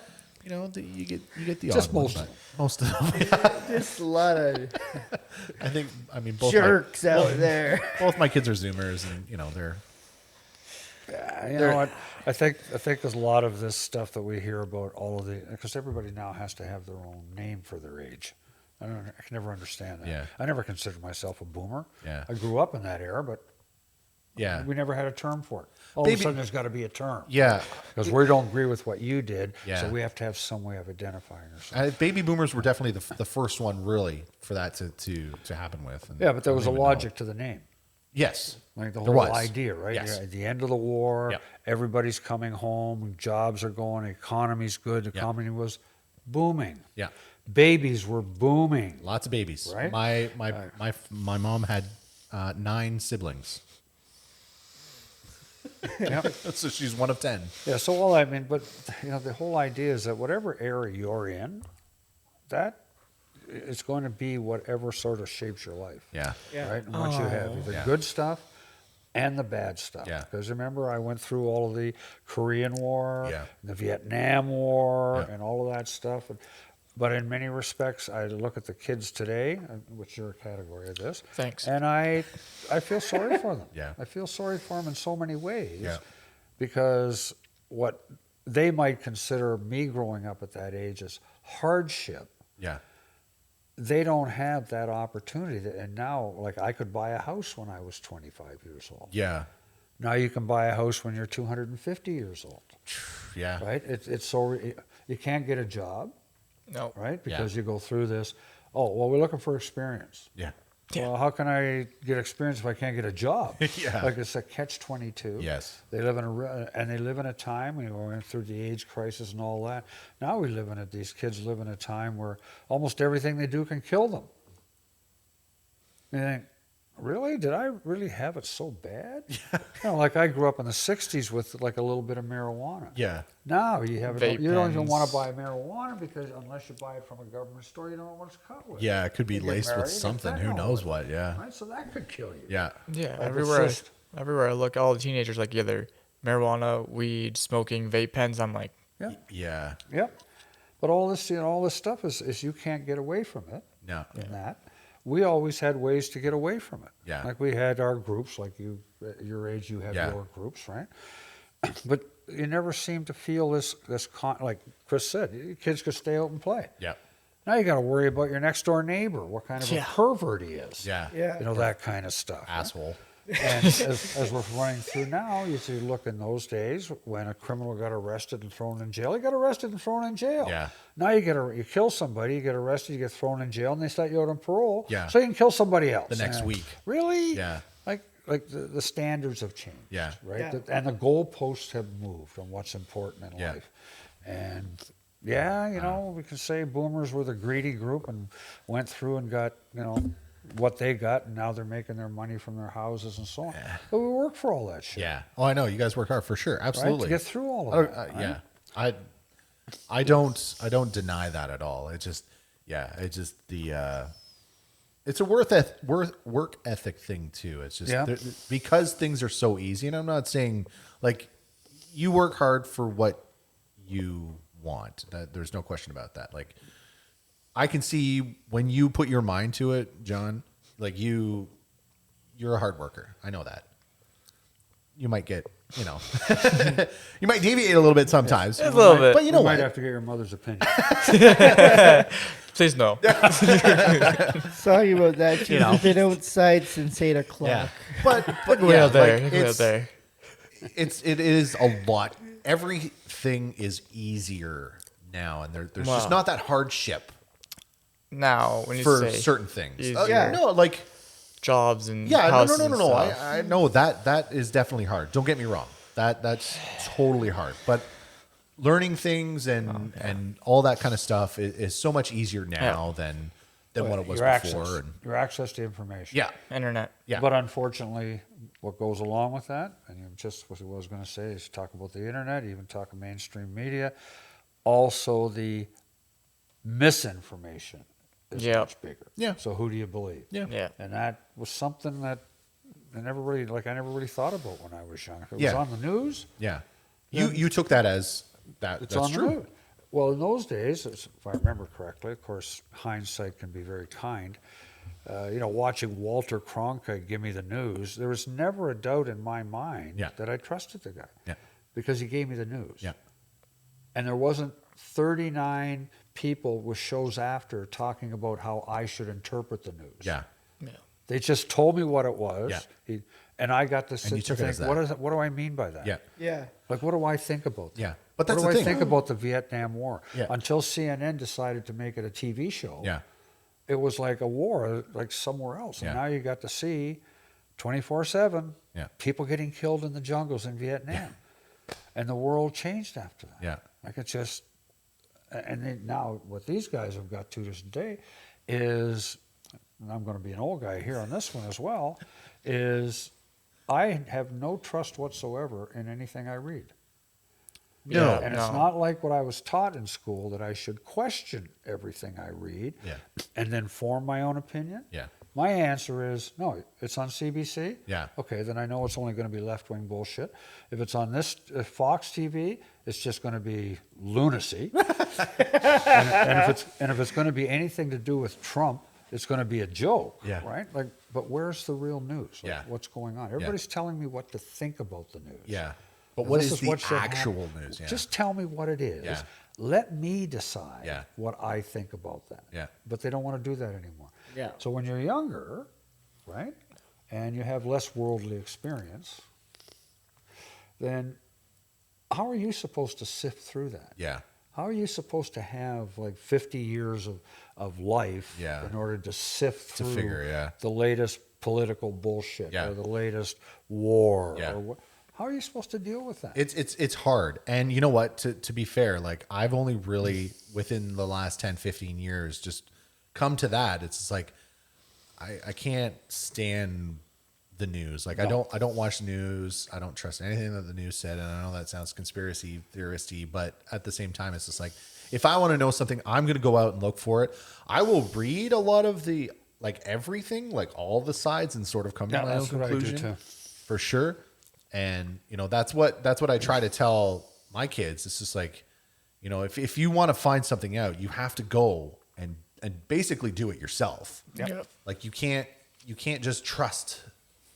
mean, you get the Just odd ones, most of but most of them. Just a lot of I mean, both jerks out there. both my kids are Zoomers, and they're You know what? I think there's a lot of this stuff that we hear about because everybody now has to have their own name for their age. I can never understand that. Yeah. I never considered myself a boomer. Yeah. I grew up in that era, but yeah, we never had a term for it. All of Baby- a sudden, there's got to be a term. yeah. Because we don't agree with what you did, Yeah. so we have to have some way of identifying ourselves. Baby boomers were definitely the first one really for that to happen with. And Yeah, but there I was a don't even know. logic to the name. Yes, Like the there whole was. idea, right? Yes. You're at the end of the war, Yep. everybody's coming home, jobs are going, the economy's good, the economy was booming. Yeah. Babies were booming. Lots of babies. Right? My mom had 9 siblings. Yep. So she's one of 10. Yeah, but the whole idea is that whatever era you're in, that it's going to be whatever sort of shapes your life. Yeah. Yeah. Right? And once you have the Yeah. good stuff and the bad stuff. Yeah. Because remember, I went through all of the Korean War, Yeah. the Vietnam War, Yeah. and all of that stuff. But in many respects, I look at the kids today, which you're a category of this. Thanks. And I feel sorry for them. Yeah. I feel sorry for them in so many ways. Yeah. Because what they might consider me growing up at that age as hardship, Yeah. they don't have that opportunity. And now, like, I could buy a house when I was 25 years old. Yeah. Now you can buy a house when you're 250 years old, Yeah. right? It's so you can't get a job, No. right? Because you go through this. Oh, well, we're looking for experience. Yeah. Well, how can I get experience if I can't get a job? Yeah. Like it's a catch-22. Yes. They live in a time we went through the AIDS crisis and all that. Now these kids live in a time where almost everything they do can kill them. And you think, really? Did I really have it so bad? Like I grew up in the 60s with like a little bit of marijuana. Yeah. Now you have Vape you don't even pens. want to buy marijuana because unless you buy it from a government store, you don't know what it's cut with. Yeah. It could be You get laced married, with you get something. Who fentanyl knows with what? it, Yeah. Right? So that could kill you. Yeah. Yeah, Like, everywhere I look, all the teenagers like either marijuana, weed, smoking, vape pens. I'm like, Yeah. Yeah. Yep. But all this stuff is you can't get away from it. No. In that, we always had ways to get away from it. Yeah. Like we had our groups, like you, at your age, you have Yeah. your groups, right? But you never seem to feel like Chris said, kids could stay out and play. Yeah. Now you got to worry about your next door neighbor, what kind of a pervert he is. Yeah. Yeah. You know, that kind of stuff. right? Asshole. And as we're running through now, you see, look, in those days when a criminal got arrested and thrown in jail, he got arrested and thrown in jail. Yeah. Now you kill somebody, you get arrested, you get thrown in jail, and they let you out on parole. Yeah. So you can kill somebody else The next And, week. Really? Yeah. Like the standards have changed. Yeah. Right. Yeah. And the goalposts have moved on what's important in Yeah. life. And yeah, we can say boomers were the greedy group and went through and got what they got, and now they're making their money from their houses and so on. But we work for all that shit. Yeah. Oh, I know. You guys work hard for sure. Right? Absolutely. To get through all Oh, of that. right? yeah. I don't deny that at all. It just, yeah, it's just It's a work ethic thing too. It's just Yeah. because things are so easy, and I'm not saying like you work hard for what you want. There's no question about that. Like I can see when you put your mind to it, John. Like you're a hard worker. I know that. You might get, you might deviate a little bit sometimes. A little bit. But you know You what? might have to get your mother's opinion. Please no. Sorry about that. You've been outside since 8 o'clock. Yeah. But Way yeah, out there. like, Way out there. it is a lot. Everything is easier now, and there's just Wow. not that hardship Now, when you for say certain things. easier. Yeah. No, like jobs and yeah, houses no. and stuff. I know that is definitely hard. Don't get me wrong. That's totally hard. But learning things and all that kind of stuff is so much easier now than what it was your before. access, And your access to information. yeah, Internet. yeah, But unfortunately, what goes along with that, and just what I was going to say is talk about the internet, even talk of mainstream media, also the misinformation is Yeah. much bigger. Yeah. So who do you believe? yeah, Yeah. And that was something that I never really thought about when I was young. If it Yeah. was on the news, yeah. You took that as that. it's That's on true. the news. Well, in those days, if I remember correctly, of course, hindsight can be very kind. Watching Walter Cronkite give me the news, there was never a doubt in my mind Yeah. that I trusted the guy. Yeah. Because he gave me the news. Yeah. And there wasn't 39 people with shows after talking about how I should interpret the news. Yeah. Yeah. They just told me what it was. Yeah. And I got to sit you and took it think, as that. what do I mean by that? Yeah. Yeah. Like, what do I think about that? Yeah. But that's what the do I thing. think about the Vietnam War? Yeah. Until CNN decided to make it a TV show, Yeah. it was like a war, like somewhere else. Yeah. And now you got to see 24/7 Yeah. people getting killed in the jungles in Vietnam. And the world changed after that. Yeah. Like it's just, and then now what these guys have got to this day is, and I'm going to be an old guy here on this one as well, is I have no trust whatsoever in anything I read. No. And it's not like what I was taught in school that I should question everything I read Yeah. and then form my own opinion. Yeah. My answer is no, it's on CBC. Yeah. Okay, then I know it's only going to be left wing bullshit. If it's on this Fox TV, it's just going to be lunacy. and if it's going to be anything to do with Trump, it's going to be a joke. Yeah. Right? Like, but where's the real news? Like, Yeah. What's going on? Everybody's telling me what to think about the news. Yeah. But And what this is the what should actual happen. news? Yeah. Just tell me what it is. Yeah. Let me decide Yeah. what I think about that. Yeah. But they don't want to do that anymore. Yeah. So when you're younger, right, and you have less worldly experience, then how are you supposed to sift through that? Yeah. How are you supposed to have like 50 years of life Yeah. in order to sift To through figure, yeah. the latest political bullshit Yeah. or the latest war? Yeah. Or what? How are you supposed to deal with that? It's hard. And you know what? To be fair, like I've only really within the last 10, 15 years just come to that. It's just like I can't stand the news. Like I don't watch the news. I don't trust anything that the news said. And I know that sounds conspiracy theoristy, but at the same time, it's just like if I want to know something, I'm gonna go out and look for it. I will read a lot of the like everything, like all the sides and sort of come to my own that's what I do conclusion. too. For sure. And that's what I try to tell my kids. It's just like, if you want to find something out, you have to go and basically do it yourself. Yep. Like you can't just trust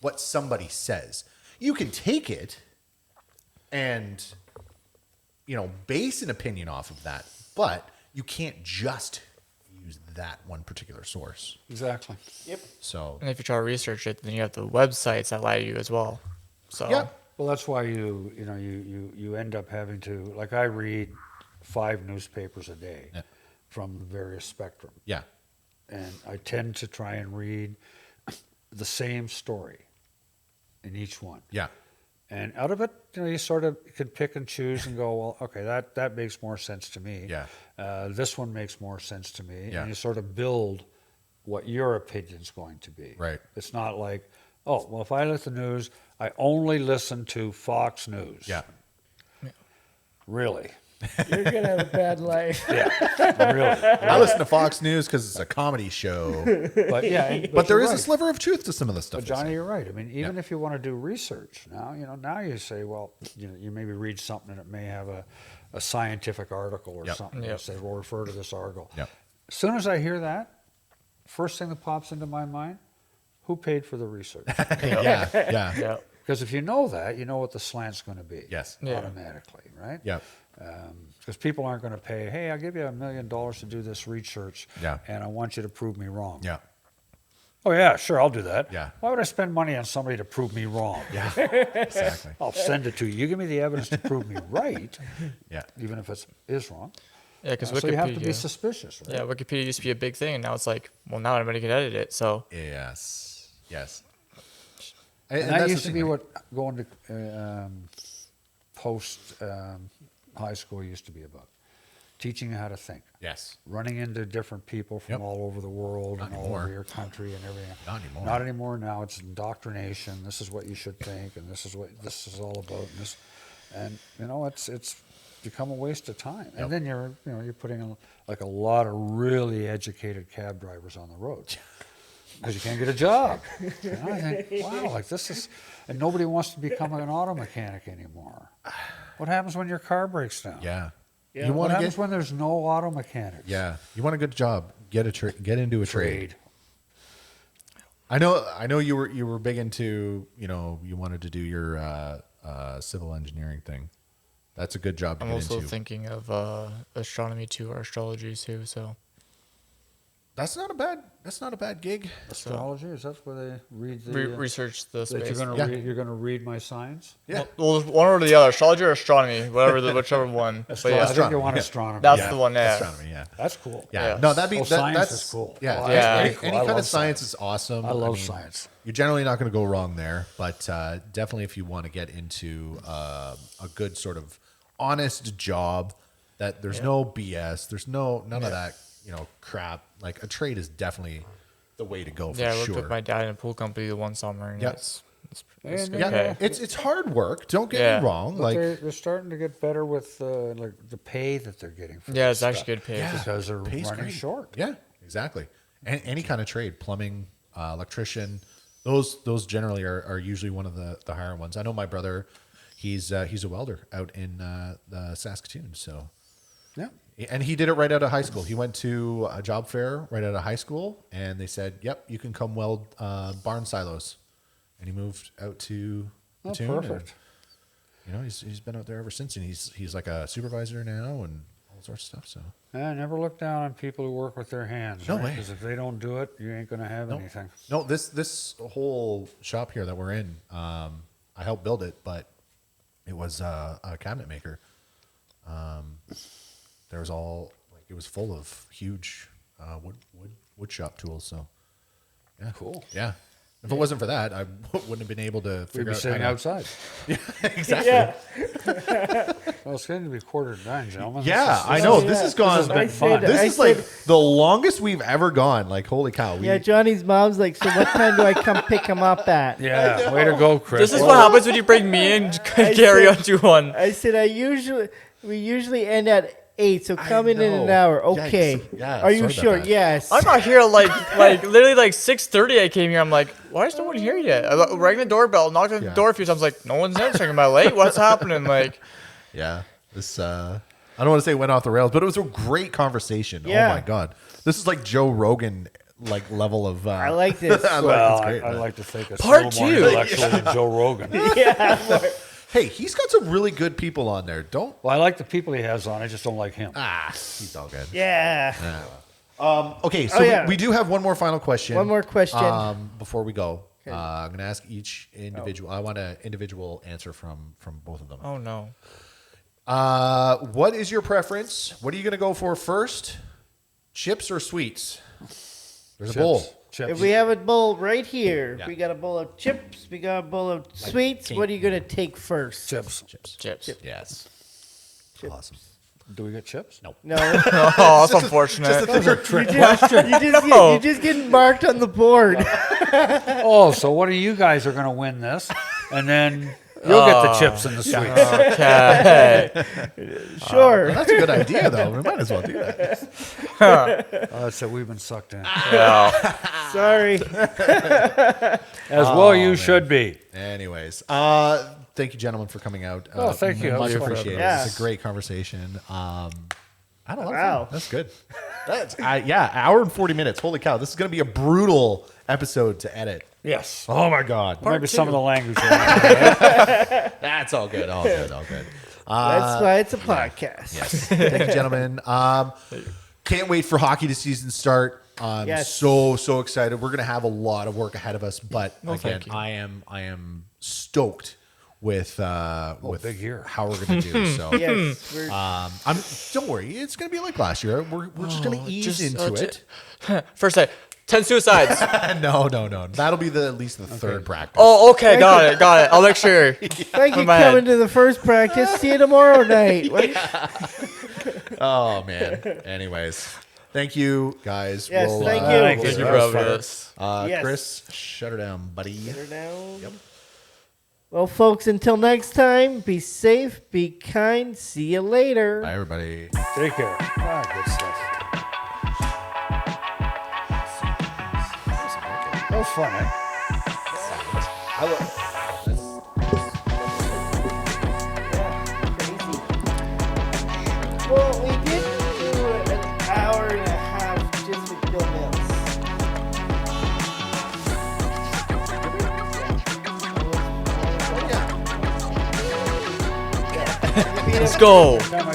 what somebody says. You can take it and base an opinion off of that, but you can't just use that one particular source. Exactly. So And if you try to research it, then you have the websites that lie to you as well. So yeah. Well, that's why you end up having to, like I read 5 newspapers a day Yeah. from the various spectrum. Yeah. And I tend to try and read the same story in each one. Yeah. And out of it, you sort of can pick and choose and go, well, okay, that makes more sense to me. Yeah. This one makes more sense to me. Yeah. And you sort of build what your opinion's going to be. Right. It's not like, oh, well, if I listen to the news, I only listen to Fox News. Yeah. Really? You're gonna have a bad life. Really. I listen to Fox News because it's a comedy show. But yeah, But there is you're a right. sliver of truth to some of the stuff. But they say. Johnny, you're right. I mean, even if you want to do research now, now you say, well, you maybe read something and it may have a scientific article or Yep. something. Yep. You say, we'll refer to this article. Yep. As soon as I hear that, first thing that pops into my mind, who paid for the research? Yeah. Yeah. Because if you know that, you know what the slant's going to be. Yes. Yeah. Automatically, right? Yeah. Because people aren't going to pay, hey, I'll give you $1 million to do this research, Yeah. and I want you to prove me wrong. Yeah. Oh, yeah, sure, I'll do that. Yeah. Why would I spend money on somebody to prove me wrong? Yeah. Exactly. I'll send it to you. You give me the evidence to prove me right, Yeah. even if it is wrong. Yeah, because So you have to be Wikipedia. suspicious, right? Yeah, Wikipedia used to be a big thing, and now it's like, well, now anybody can edit it. So Yes. Yes. And that that's used the to thing, be right? what going to post high school used to be about. Teaching you how to think. Yes. Running into different people from Yep. all over the world Not and all anymore. over your country and everything. Not anymore. Not anymore. Now it's indoctrination. This is what you should think, and this is what this is all about. And it's become a waste of time. Yep. And then you're putting like a lot of really educated cab drivers on the road because you can't get a job. I think, wow, like this is, and nobody wants to become an auto mechanic anymore. What happens when your car breaks down? Yeah. Yeah. You What want to happens get? when there's no auto mechanics? Yeah. You want a good job? Get into a trade. Trade. I know you were big into, you wanted to do your civil engineering thing. That's a good job to I'm get also into. thinking of astronomy too, or astrology too. So That's not a bad gig. Astrology, is that where they read the research the that space. Yeah. you're gonna read my signs? Yeah. Well, one or the other, astrology or astronomy, whichever one. But yeah, I think you astronomy, want yeah. astronomy. that's the one. Yeah. Astronomy, yeah. That's cool. Yeah. Yeah. No, that'd be Science that's is cool. Yeah. Oh, that's any very cool. any I kind of love science science. is awesome. I love mean, science. You're generally not going to go wrong there, but definitely if you want to get into a good sort of honest job that there's no BS, there's none of that, crap. Like a trade is definitely the way to go for Yeah, I worked sure. with my dad in a pool company the one summer, and Yep. it's And, good yeah, pay. it's hard work. Don't get Yeah. me wrong. But Like they're starting to get better with like the pay that they're getting. For Yeah, this it's actually stuff. good pay. Yeah. because they're Pays running great. short. Yeah, exactly. And any kind of trade, plumbing, electrician, those generally are usually one of the higher ones. I know my brother, he's a welder out in the Saskatoon. So, Yeah. and he did it right out of high school. He went to a job fair right out of high school, and they said, "Yep, you can come weld barn silos." And he moved out to the Oh, Tune, and, perfect. he's been out there ever since, and he's like a supervisor now and all sorts of stuff. So. Yeah, never look down on people who work with their hands. No way. Because if they don't do it, you ain't gonna have anything. No, this whole shop here that we're in, I helped build it, but it was a cabinet maker. There was it was full of huge wood shop tools. So, yeah, Cool. Yeah, if it wasn't for that, I wouldn't have been able to We'd figure be out. sitting how to- outside. Exactly. Yeah. Well, it's going to be 8:45, gentlemen. Yeah, I know. yeah. This has gone. has been This, fun. I is said- like the longest we've ever gone. Like, holy cow! Yeah, Johnny's mom's like, so what time do I come pick him up at? Yeah, way to go, Chris. This is what happens when you bring me and Gary said- onto one. I said we usually end at 8, so come in an know. hour. Yikes. Okay. Yeah, Are you sorry about sure? that. Yes. I'm not here like literally like 6:30. I came here. I'm like, why is no one here yet? I rang the doorbell, knocked on the Yeah. door a few times. Like, no one's answering. Am I late? What's happening? Like, Yeah, this I don't want to say it went off the rails, but it was a great conversation. Yeah. Oh my god, this is like Joe Rogan like level of. I like this. I like Well, it's great. I man. like to think it's Part a little more two. intellectual than Joe Rogan. Hey, he's got some really good people on there. Don't Well, I like the people he has on. I just don't like him. he's all good. Yeah. Okay, so yeah. we do have one more final question. One more question. Before we go. I'm going to ask each individual. I want an individual answer from both of them. oh no. What is your preference? What are you going to go for first? Chips or sweets? There's a bowl. Chips. If we have a bowl right here, Yeah. we got a bowl of chips, we got a bowl of sweets. cake. What are you going to take first? Chips. Chips. Yes. Awesome. Do we get chips? No. No. Oh, that's unfortunate. You're just getting marked on the board. Oh, so what are you guys are going to win this? And then You'll get the chips and the sweets. Okay. Sure. That's a good idea, though. We might as well do that. So we've been sucked in. Sorry. As well you should be. Anyways, thank you, gentlemen, for coming out. Oh, thank you. Much Thank you for appreciated. having us. It's a great conversation. I had a lot of Wow. fun. That's good. That's hour and 40 minutes. Holy cow! This is going to be a brutal episode to edit. Yes. Oh my god. Maybe some of the language. That's all good. All good. All good. That's why it's a podcast. Yes. Thank you, gentlemen. Can't wait for hockey season start. I'm Yes. so excited. We're gonna have a lot of work ahead of us, but again, thank you. I am stoked with big year. how we're gonna do. So Yes. don't worry, it's gonna be like last year. We're just gonna ease into it. First day, 10 suicides. No. That'll be at least the third practice. Oh, okay. Got it. I'll make sure. Thank you my coming head. to the first practice. See you tomorrow night. Oh man. Anyways, thank you guys. Yes, We'll, thank you. Thank Thank you, That bro, was for fun. this. Yes. Chris, shut her down, buddy. Well, folks, until next time, be safe, be kind. See you later. Bye, everybody. Take care. Good stuff. That was fun, eh? Well, we did do an hour and a half just with Bill Mills. Let's go. Time I